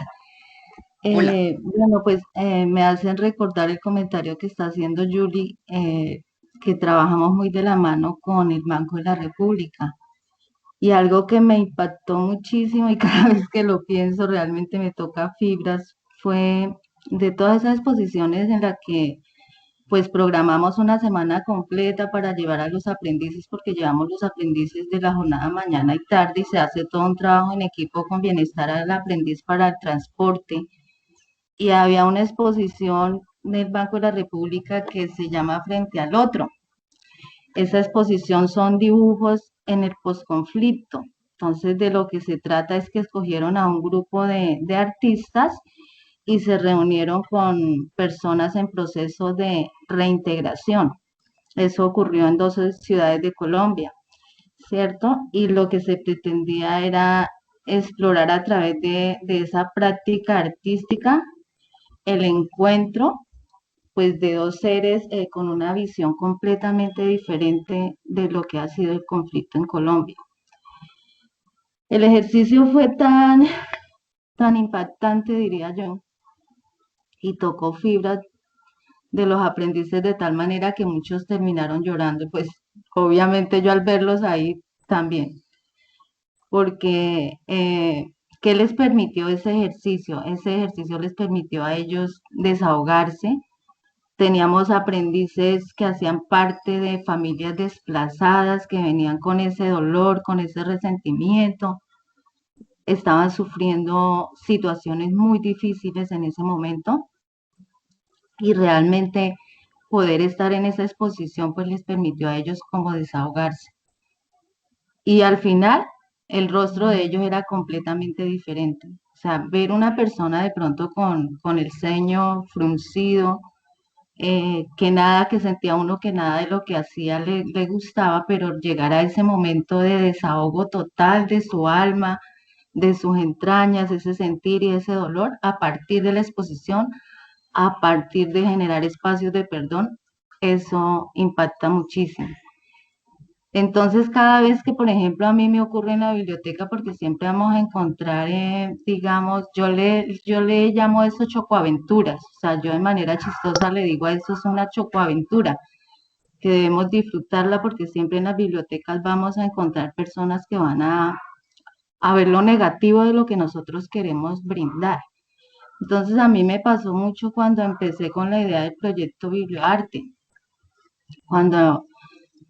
Hola. Bueno, pues me hacen recordar el comentario que está haciendo Julie, que trabajamos muy de la mano con el Banco de la República. Y algo que me impactó muchísimo y cada vez que lo pienso realmente me toca fibras, fue de todas esas exposiciones en las que pues programamos una semana completa para llevar a los aprendices, porque llevamos los aprendices de la jornada mañana y tarde y se hace todo un trabajo en equipo con bienestar al aprendiz para el transporte. Y había una exposición del Banco de la República que se llama Frente al Otro. Esa exposición son dibujos en el posconflicto. Entonces, de lo que se trata es que escogieron a un grupo de artistas y se reunieron con personas en proceso de reintegración. Eso ocurrió en 12 ciudades de Colombia, ¿cierto? Y lo que se pretendía era explorar a través de esa práctica artística el encuentro pues de dos seres con una visión completamente diferente de lo que ha sido el conflicto en Colombia. El ejercicio fue tan impactante, diría yo, y tocó fibras de los aprendices de tal manera que muchos terminaron llorando, pues obviamente yo al verlos ahí también, porque ¿qué les permitió ese ejercicio? Ese ejercicio les permitió a ellos desahogarse. Teníamos aprendices que hacían parte de familias desplazadas, que venían con ese dolor, con ese resentimiento, estaban sufriendo situaciones muy difíciles en ese momento y realmente poder estar en esa exposición pues les permitió a ellos como desahogarse. Y al final el rostro de ellos era completamente diferente. O sea, ver una persona de pronto con el ceño fruncido, que nada, que sentía uno que nada de lo que hacía le gustaba, pero llegar a ese momento de desahogo total de su alma, de sus entrañas, ese sentir y ese dolor, a partir de la exposición, a partir de generar espacios de perdón, eso impacta muchísimo. Entonces, cada vez que, por ejemplo, a mí me ocurre en la biblioteca, porque siempre vamos a encontrar, digamos, yo le llamo eso chocoaventuras, o sea, yo de manera chistosa le digo a eso es una chocoaventura, que debemos disfrutarla porque siempre en las bibliotecas vamos a encontrar personas que van a ver lo negativo de lo que nosotros queremos brindar. Entonces, a mí me pasó mucho cuando empecé con la idea del proyecto Biblioarte. Cuando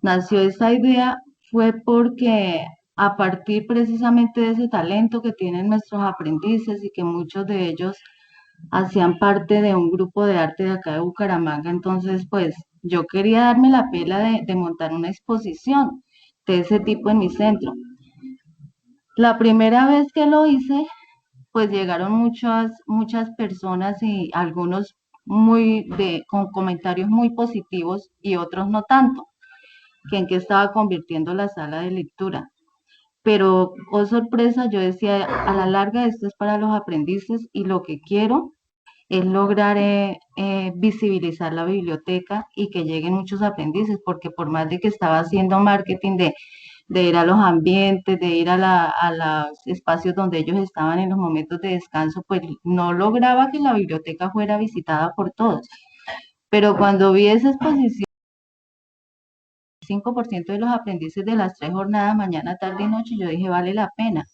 nació esa idea fue porque a partir precisamente de ese talento que tienen nuestros aprendices y que muchos de ellos hacían parte de un grupo de arte de acá de Bucaramanga, entonces pues yo quería darme la pela de montar una exposición de ese tipo en mi centro. La primera vez que lo hice, pues llegaron muchas personas y algunos con comentarios muy positivos y otros no tanto, que en qué estaba convirtiendo la sala de lectura. Pero, oh sorpresa, yo decía, a la larga esto es para los aprendices y lo que quiero es lograr visibilizar la biblioteca y que lleguen muchos aprendices, porque por más de que estaba haciendo marketing de ir a los ambientes, de ir a los espacios donde ellos estaban en los momentos de descanso, pues no lograba que la biblioteca fuera visitada por todos. Pero cuando vi esa exposición, 5% de los aprendices de las 3 jornadas, mañana, tarde y noche, yo dije, vale la pena.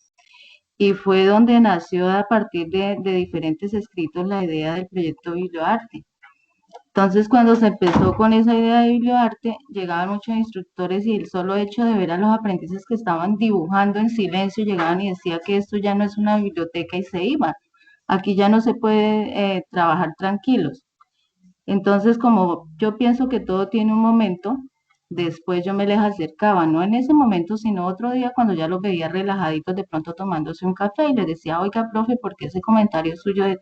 Y fue donde nació a partir de diferentes escritos la idea del proyecto Biblioarte. Entonces, cuando se empezó con esa idea de Biblioarte, llegaban muchos instructores y el solo hecho de ver a los aprendices que estaban dibujando en silencio, llegaban y decía que esto ya no es una biblioteca y se iban. Aquí ya no se puede trabajar tranquilos. Entonces, como yo pienso que todo tiene un momento, después yo me les acercaba, no en ese momento, sino otro día cuando ya los veía relajaditos, de pronto tomándose un café y les decía, oiga, profe, ¿por qué ese comentario suyo de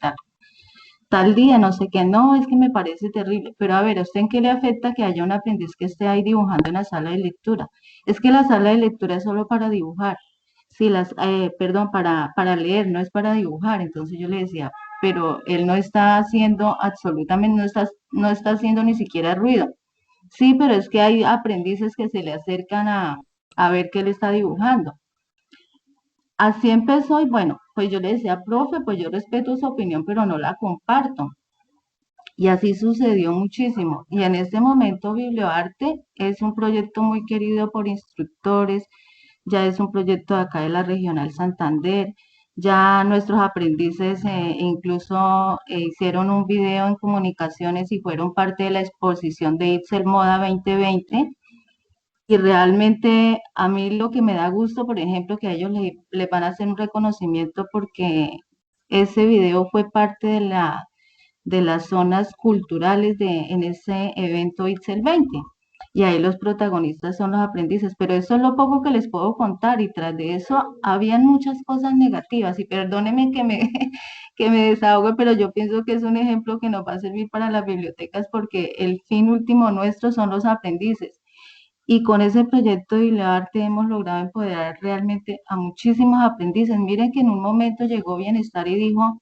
tal día? No sé qué, no, es que me parece terrible. Pero a ver, ¿a usted en qué le afecta que haya un aprendiz que esté ahí dibujando en la sala de lectura? Es que la sala de lectura es solo para dibujar. Sí, perdón, para leer, no es para dibujar. Entonces yo le decía, pero él no está haciendo absolutamente, no está haciendo ni siquiera ruido. Sí, pero es que hay aprendices que se le acercan a ver qué le está dibujando. Así empezó y bueno, pues yo le decía, profe, pues yo respeto su opinión, pero no la comparto. Y así sucedió muchísimo. Y en este momento Biblioarte es un proyecto muy querido por instructores, ya es un proyecto de acá de la Regional Santander. Ya nuestros aprendices incluso hicieron un video en comunicaciones y fueron parte de la exposición de Itzel Moda 2020. Y realmente a mí lo que me da gusto, por ejemplo, que a ellos le van a hacer un reconocimiento porque ese video fue parte de las zonas culturales en ese evento Itzel 20. Y ahí los protagonistas son los aprendices, pero eso es lo poco que les puedo contar y tras de eso habían muchas cosas negativas y perdónenme que me desahogue, pero yo pienso que es un ejemplo que nos va a servir para las bibliotecas porque el fin último nuestro son los aprendices. Y con ese proyecto de Biblioarte hemos logrado empoderar realmente a muchísimos aprendices. Miren que en un momento llegó Bienestar y dijo,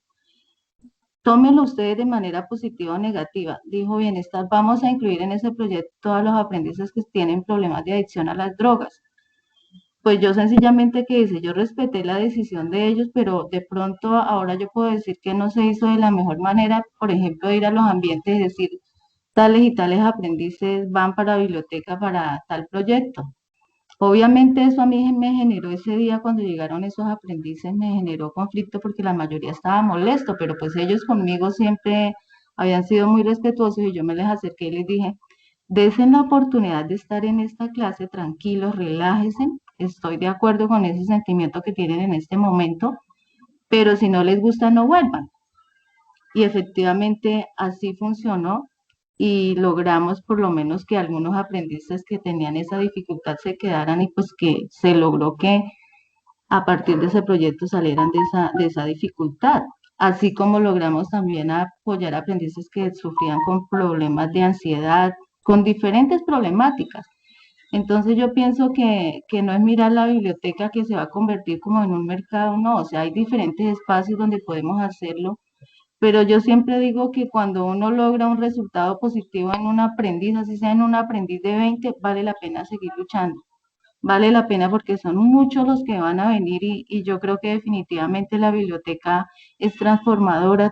tómenlo ustedes de manera positiva o negativa. Dijo Bienestar, vamos a incluir en ese proyecto a los aprendices que tienen problemas de adicción a las drogas. Pues yo sencillamente que hice, yo respeté la decisión de ellos, pero de pronto ahora yo puedo decir que no se hizo de la mejor manera, por ejemplo, ir a los ambientes y decir, tales y tales aprendices van para la biblioteca para tal proyecto. Obviamente eso a mí me generó ese día cuando llegaron esos aprendices, me generó conflicto porque la mayoría estaba molesto, pero pues ellos conmigo siempre habían sido muy respetuosos y yo me les acerqué y les dije, desen la oportunidad de estar en esta clase tranquilos, relájense, estoy de acuerdo con ese sentimiento que tienen en este momento, pero si no les gusta no vuelvan. Y efectivamente así funcionó y logramos por lo menos que algunos aprendices que tenían esa dificultad se quedaran y pues que se logró que a partir de ese proyecto salieran de esa dificultad. Así como logramos también apoyar aprendices que sufrían con problemas de ansiedad, con diferentes problemáticas. Entonces yo pienso que no es mirar la biblioteca que se va a convertir como en un mercado, no, o sea, hay diferentes espacios donde podemos hacerlo, pero yo siempre digo que cuando uno logra un resultado positivo en un aprendiz, así sea en un aprendiz de 20, vale la pena seguir luchando. vale la pena porque son muchos los que van a venir y yo creo que definitivamente la biblioteca es transformadora,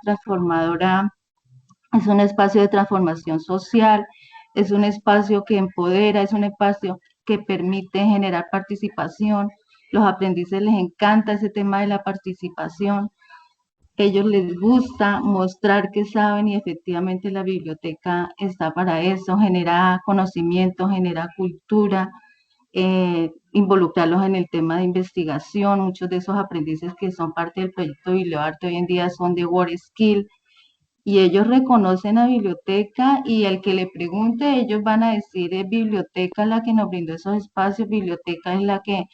es un espacio de transformación social, es un espacio que empodera, es un espacio que permite generar participación. Los aprendices les encanta ese tema de la participación. Ellos les gusta mostrar que saben y efectivamente la biblioteca está para eso, genera conocimiento, genera cultura, involucrarlos en el tema de investigación. Muchos de esos aprendices que son parte del proyecto BiblioArte hoy en día son de WorldSkill y ellos reconocen a biblioteca y el que le pregunte, ellos van a decir, es biblioteca la que nos brindó esos espacios, biblioteca es la que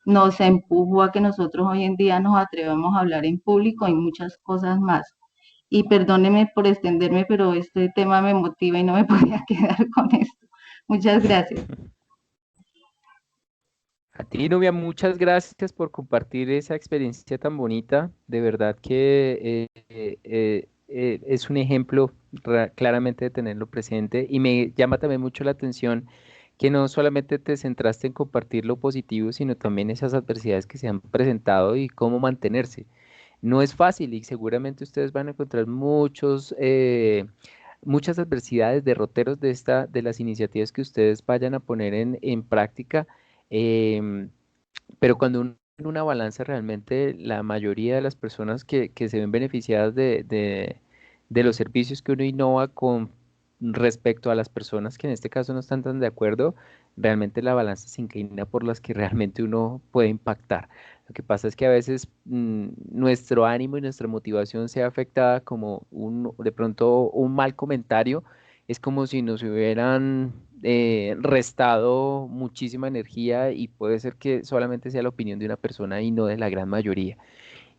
nos empujó a que nosotros hoy en día nos atrevamos a hablar en público y muchas cosas más. Y perdóneme por extenderme, pero este tema me motiva y no me podía quedar con esto. Muchas gracias. A ti, Nubia, muchas gracias por compartir esa experiencia tan bonita. De verdad que es un ejemplo claramente de tenerlo presente y me llama también mucho la atención que no solamente te centraste en compartir lo positivo, sino también esas adversidades que se han presentado y cómo mantenerse. No es fácil y seguramente ustedes van a encontrar muchas adversidades, derroteros de las iniciativas que ustedes vayan a poner en práctica. em, pero cuando uno en una balanza realmente la mayoría de las personas que se ven beneficiadas de los servicios que uno innova con respecto a las personas que en este caso no están tan de acuerdo, realmente la balanza se inclina por las que realmente uno puede impactar. Lo que pasa es que a veces nuestro ánimo y nuestra motivación sea afectada como de pronto un mal comentario, es como si nos hubieran restado muchísima energía y puede ser que solamente sea la opinión de una persona y no de la gran mayoría.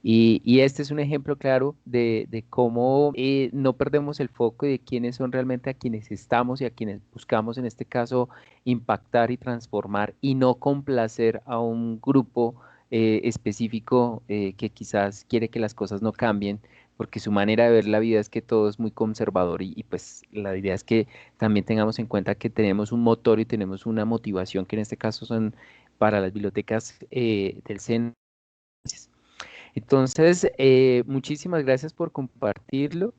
Y este es un ejemplo claro de cómo no perdemos el foco de quiénes son realmente a quienes estamos y a quienes buscamos en este caso impactar y transformar y no complacer a un grupo específico que quizás quiere que las cosas no cambien, porque su manera de ver la vida es que todo es muy conservador y pues la idea es que también tengamos en cuenta que tenemos un motor y tenemos una motivación que en este caso son para las bibliotecas del SENA. Entonces, muchísimas gracias por compartirlo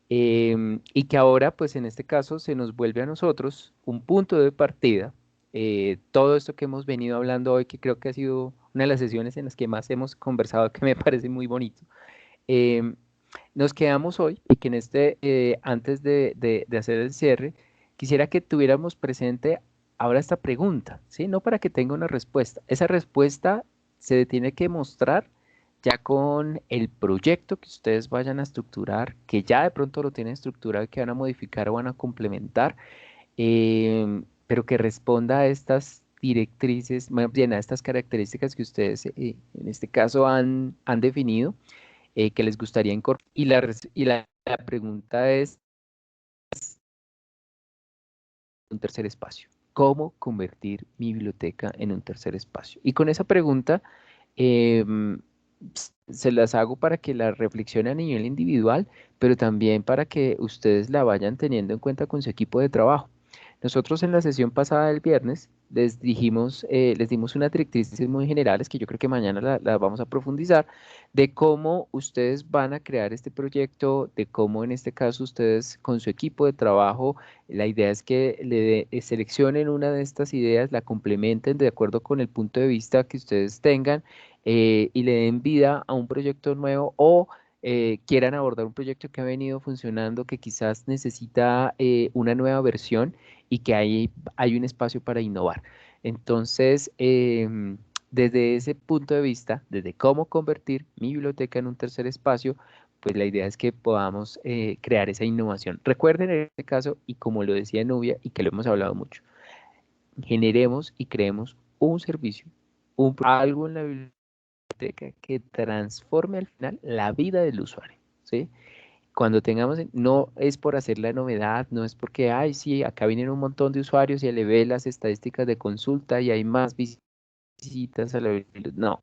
y que ahora, pues en este caso, se nos vuelve a nosotros un punto de partida. Todo esto que hemos venido hablando hoy, que creo que ha sido una de las sesiones en las que más hemos conversado, que me parece muy bonito. em, Nos quedamos hoy y que antes de hacer el cierre, quisiera que tuviéramos presente ahora esta pregunta, ¿sí? No para que tenga una respuesta. Esa respuesta se tiene que mostrar ya con el proyecto que ustedes vayan a estructurar, que ya de pronto lo tienen estructurado y que van a modificar o van a complementar, pero que responda a estas directrices, más bien a estas características que ustedes en este caso han definido que les gustaría incorporar. La pregunta es un tercer espacio. ¿Cómo convertir mi biblioteca en un tercer espacio? Y con esa pregunta se las hago para que la reflexionen a nivel individual, pero también para que ustedes la vayan teniendo en cuenta con su equipo de trabajo. Nosotros en la sesión pasada del viernes les dimos unas directrices muy generales que yo creo que mañana las vamos a profundizar, de cómo ustedes van a crear este proyecto, de cómo en este caso ustedes con su equipo de trabajo, la idea es que seleccionen una de estas ideas, la complementen de acuerdo con el punto de vista que ustedes tengan y le den vida a un proyecto nuevo o quieran abordar un proyecto que ha venido funcionando, que quizás necesita una nueva versión y que hay un espacio para innovar. Entonces, desde ese punto de vista, desde cómo convertir mi biblioteca en un tercer espacio, pues la idea es que podamos crear esa innovación. Recuerden en este caso, y como lo decía Nubia, y que lo hemos hablado mucho, generemos y creemos un servicio, algo en la biblioteca que transforme al final la vida del usuario, ¿sí? Cuando tengamos, no es por hacer la novedad, no es porque, ay, sí, acá vienen un montón de usuarios y eleve las estadísticas de consulta y hay más visitas a la biblioteca. No,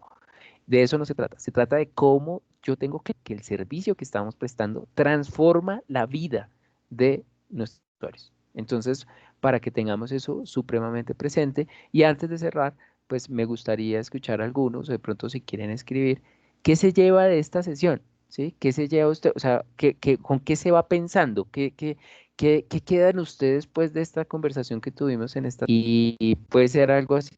de eso no se trata. Se trata de cómo yo tengo que el servicio que estamos prestando transforma la vida de nuestros usuarios. Entonces, para que tengamos eso supremamente presente y antes de cerrar, pues me gustaría escuchar a algunos, de pronto si quieren escribir, ¿qué se lleva de esta sesión? ¿Sí? ¿Qué se lleva usted? O sea, con qué se va pensando? ¿Qué quedan ustedes pues de esta conversación que tuvimos en esta? Y puede ser algo así,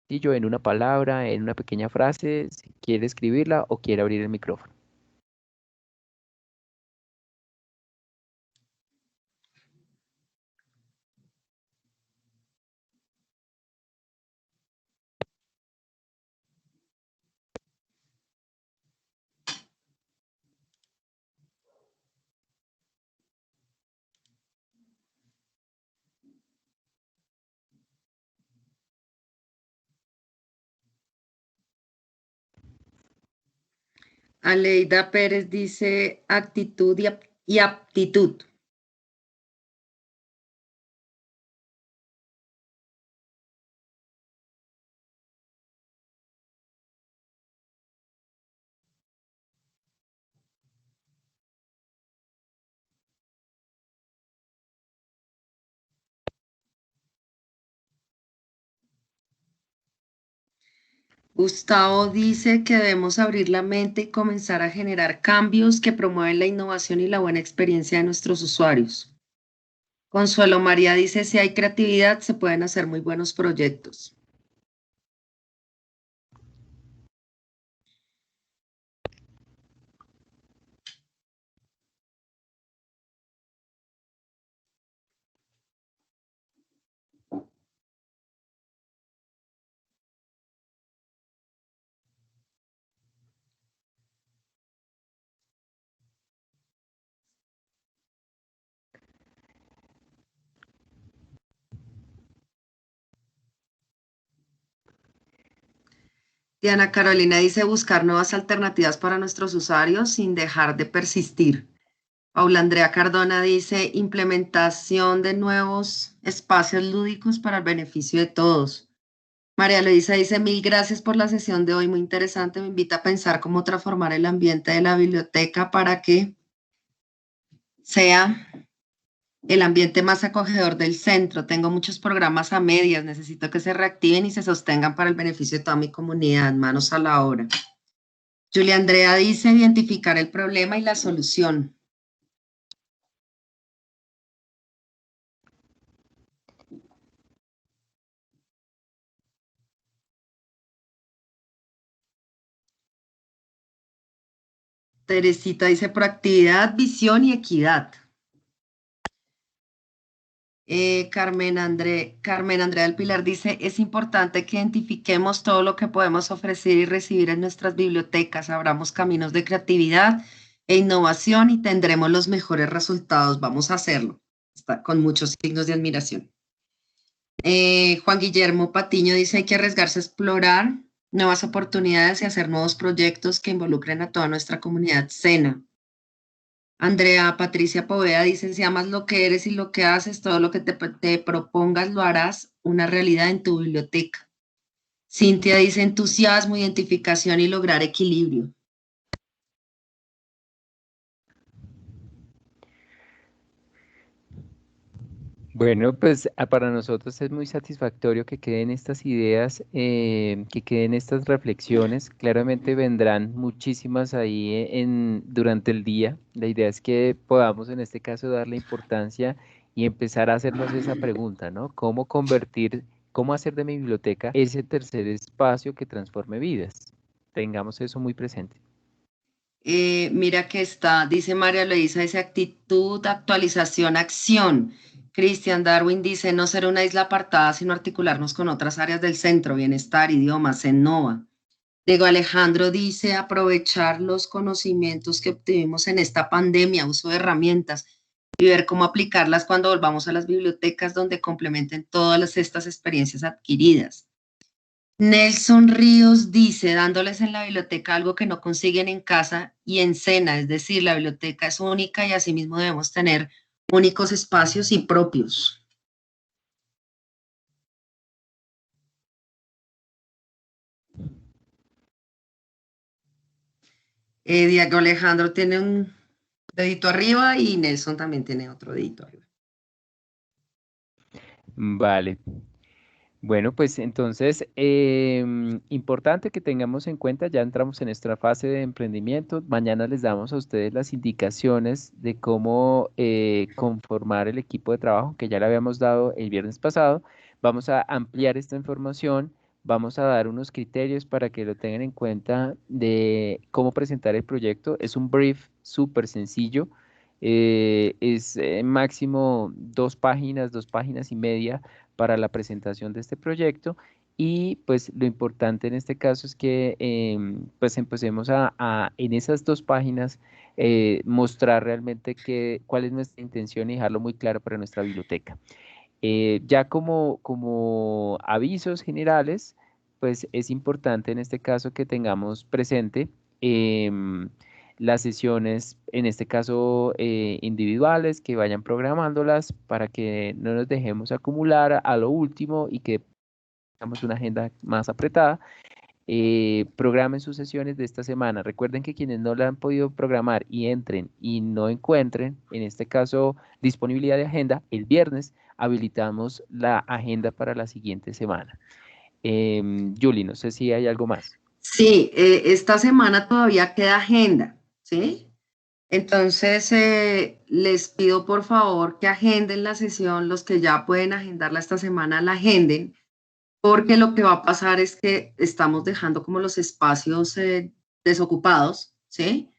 yo en una palabra, en una pequeña frase, si quiere escribirla o quiere abrir el micrófono. Aleida Pérez dice actitud y aptitud. Gustavo dice que debemos abrir la mente y comenzar a generar cambios que promueven la innovación y la buena experiencia de nuestros usuarios. Consuelo María dice, si hay creatividad, se pueden hacer muy buenos proyectos. Diana Carolina dice, buscar nuevas alternativas para nuestros usuarios sin dejar de persistir. Paula Andrea Cardona dice, implementación de nuevos espacios lúdicos para el beneficio de todos. María Luisa dice, mil gracias por la sesión de hoy, muy interesante. Me invita a pensar cómo transformar el ambiente de la biblioteca para que sea el ambiente más acogedor del centro. Tengo muchos programas a medias, necesito que se reactiven y se sostengan para el beneficio de toda mi comunidad. Manos a la obra. Julia Andrea dice, identificar el problema y la solución. Teresita dice proactividad, visión y equidad. Carmen Andrea del Pilar dice, es importante que identifiquemos todo lo que podemos ofrecer y recibir en nuestras bibliotecas, abramos caminos de creatividad e innovación y tendremos los mejores resultados. Vamos a hacerlo. Está con muchos signos de admiración. Juan Guillermo Patiño dice, hay que arriesgarse a explorar nuevas oportunidades y hacer nuevos proyectos que involucren a toda nuestra comunidad SENA. Andrea Patricia Poveda dice, si amas lo que eres y lo que haces, todo lo que te propongas lo harás una realidad en tu biblioteca. Cintia dice, entusiasmo, identificación y lograr equilibrio. Bueno, pues para nosotros es muy satisfactorio que queden estas ideas, que queden estas reflexiones. Claramente vendrán muchísimas ahí durante el día. La idea es que podamos en este caso darle importancia y empezar a hacernos esa pregunta, ¿no? Cómo hacer de mi biblioteca ese tercer espacio que transforme vidas? Tengamos eso muy presente. Mira que está, dice María Luisa, dice actitud, actualización, acción. Christian Darwin dice, no ser una isla apartada, sino articularnos con otras áreas del centro, bienestar, idiomas, Innova. Diego Alejandro dice, aprovechar los conocimientos que obtuvimos en esta pandemia, uso de herramientas y ver cómo aplicarlas cuando volvamos a las bibliotecas donde complementen todas estas experiencias adquiridas. Nelson Ríos dice, dándoles en la biblioteca algo que no consiguen en casa y en cena, es decir, la biblioteca es única y asimismo debemos tener únicos espacios y propios. Diego Alejandro tiene un dedito arriba y Nelson también tiene otro dedito arriba. Vale. Bueno, pues entonces, importante que tengamos en cuenta, ya entramos en nuestra fase de emprendimiento. Mañana les damos a ustedes las indicaciones de cómo conformar el equipo de trabajo que ya le habíamos dado el viernes pasado. Vamos a ampliar esta información, vamos a dar unos criterios para que lo tengan en cuenta de cómo presentar el proyecto. Es un brief súper sencillo. Es máximo 2 páginas, 2 páginas y media para la presentación de este proyecto y pues lo importante en este caso es que pues empecemos en esas 2 páginas mostrar realmente cuál es nuestra intención y dejarlo muy claro para nuestra biblioteca. Ya como avisos generales, pues es importante en este caso que tengamos presente em, las sesiones, en este caso individuales, que vayan programándolas para que no nos dejemos acumular a lo último y que tengamos una agenda más apretada. Programen sus sesiones de esta semana. Recuerden que quienes no la han podido programar y entren y no encuentren, en este caso, disponibilidad de agenda, el viernes habilitamos la agenda para la siguiente semana. Julie, no sé si hay algo más. Sí, esta semana todavía queda agenda, ¿sí? Entonces, les pido por favor que agenden la sesión, los que ya pueden agendarla esta semana, la agenden, porque lo que va a pasar es que estamos dejando como los espacios desocupados, ¿sí?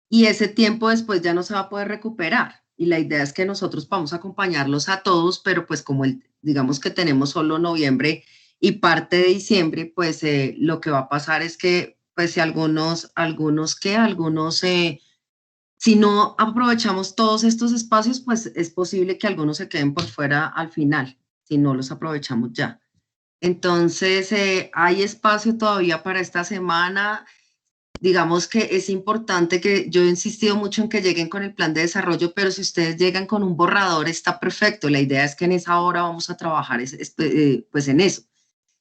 Y ese tiempo después ya no se va a poder recuperar. Y la idea es que nosotros vamos a acompañarlos a todos, pero pues como digamos que tenemos solo noviembre y parte de diciembre, pues lo que va a pasar es que pues si si no aprovechamos todos estos espacios, pues es posible que algunos se queden por fuera al final, si no los aprovechamos ya. Entonces, hay espacio todavía para esta semana. Digamos que es importante que yo he insistido mucho en que lleguen con el plan de desarrollo, pero si ustedes llegan con un borrador, está perfecto. La idea es que en esa hora vamos a trabajar pues en eso.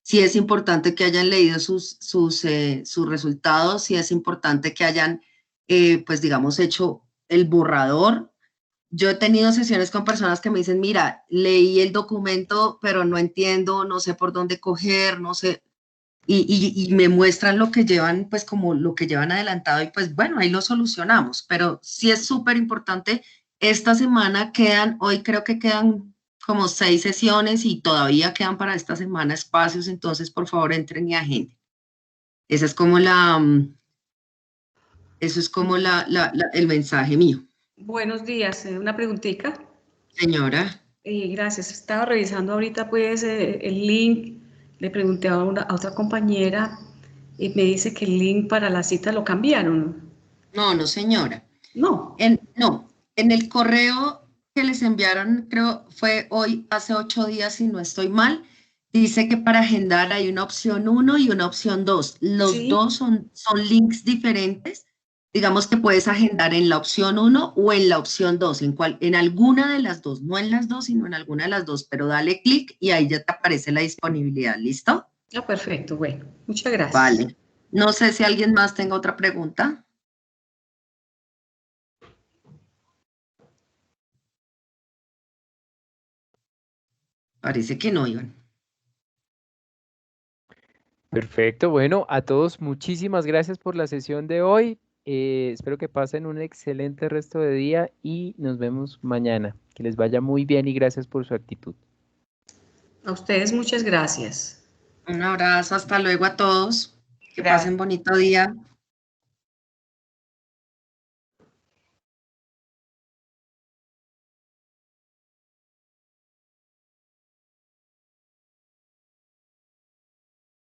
Sí es importante que hayan leído sus resultados, sí es importante que hayan, pues digamos, hecho el borrador. Yo he tenido sesiones con personas que me dicen, mira, leí el documento, pero no entiendo, no sé por dónde coger, no sé, y me muestran lo que llevan, pues como lo que llevan adelantado y pues bueno, ahí lo solucionamos, pero sí es súper importante. Esta semana hoy creo que quedan como 6 sesiones y todavía quedan para esta semana espacios, entonces por favor entren y agenden. Esa es como eso es como el mensaje mío. Buenos días, una preguntita. Señora. Gracias, estaba revisando ahorita pues el link, le pregunté a otra compañera y me dice que el link para la cita lo cambiaron. No, señora. No. No, en el correo que les enviaron, creo fue hoy, hace 8 días, si no estoy mal, dice que para agendar hay una opción 1 y una opción 2. Los dos son links diferentes. Digamos que puedes agendar en la opción 1 o en la opción 2, en alguna de las dos, no en las dos, sino en alguna de las dos, pero dale clic y ahí ya te aparece la disponibilidad, ¿listo? Ah, perfecto, bueno, muchas gracias. Vale. No sé si alguien más tenga otra pregunta. Parece que no, Iván. Perfecto, bueno, a todos muchísimas gracias por la sesión de hoy. Espero que pasen un excelente resto de día y nos vemos mañana. Que les vaya muy bien y gracias por su actitud. A ustedes muchas gracias. Un abrazo, hasta luego a todos. Que pasen bonito día.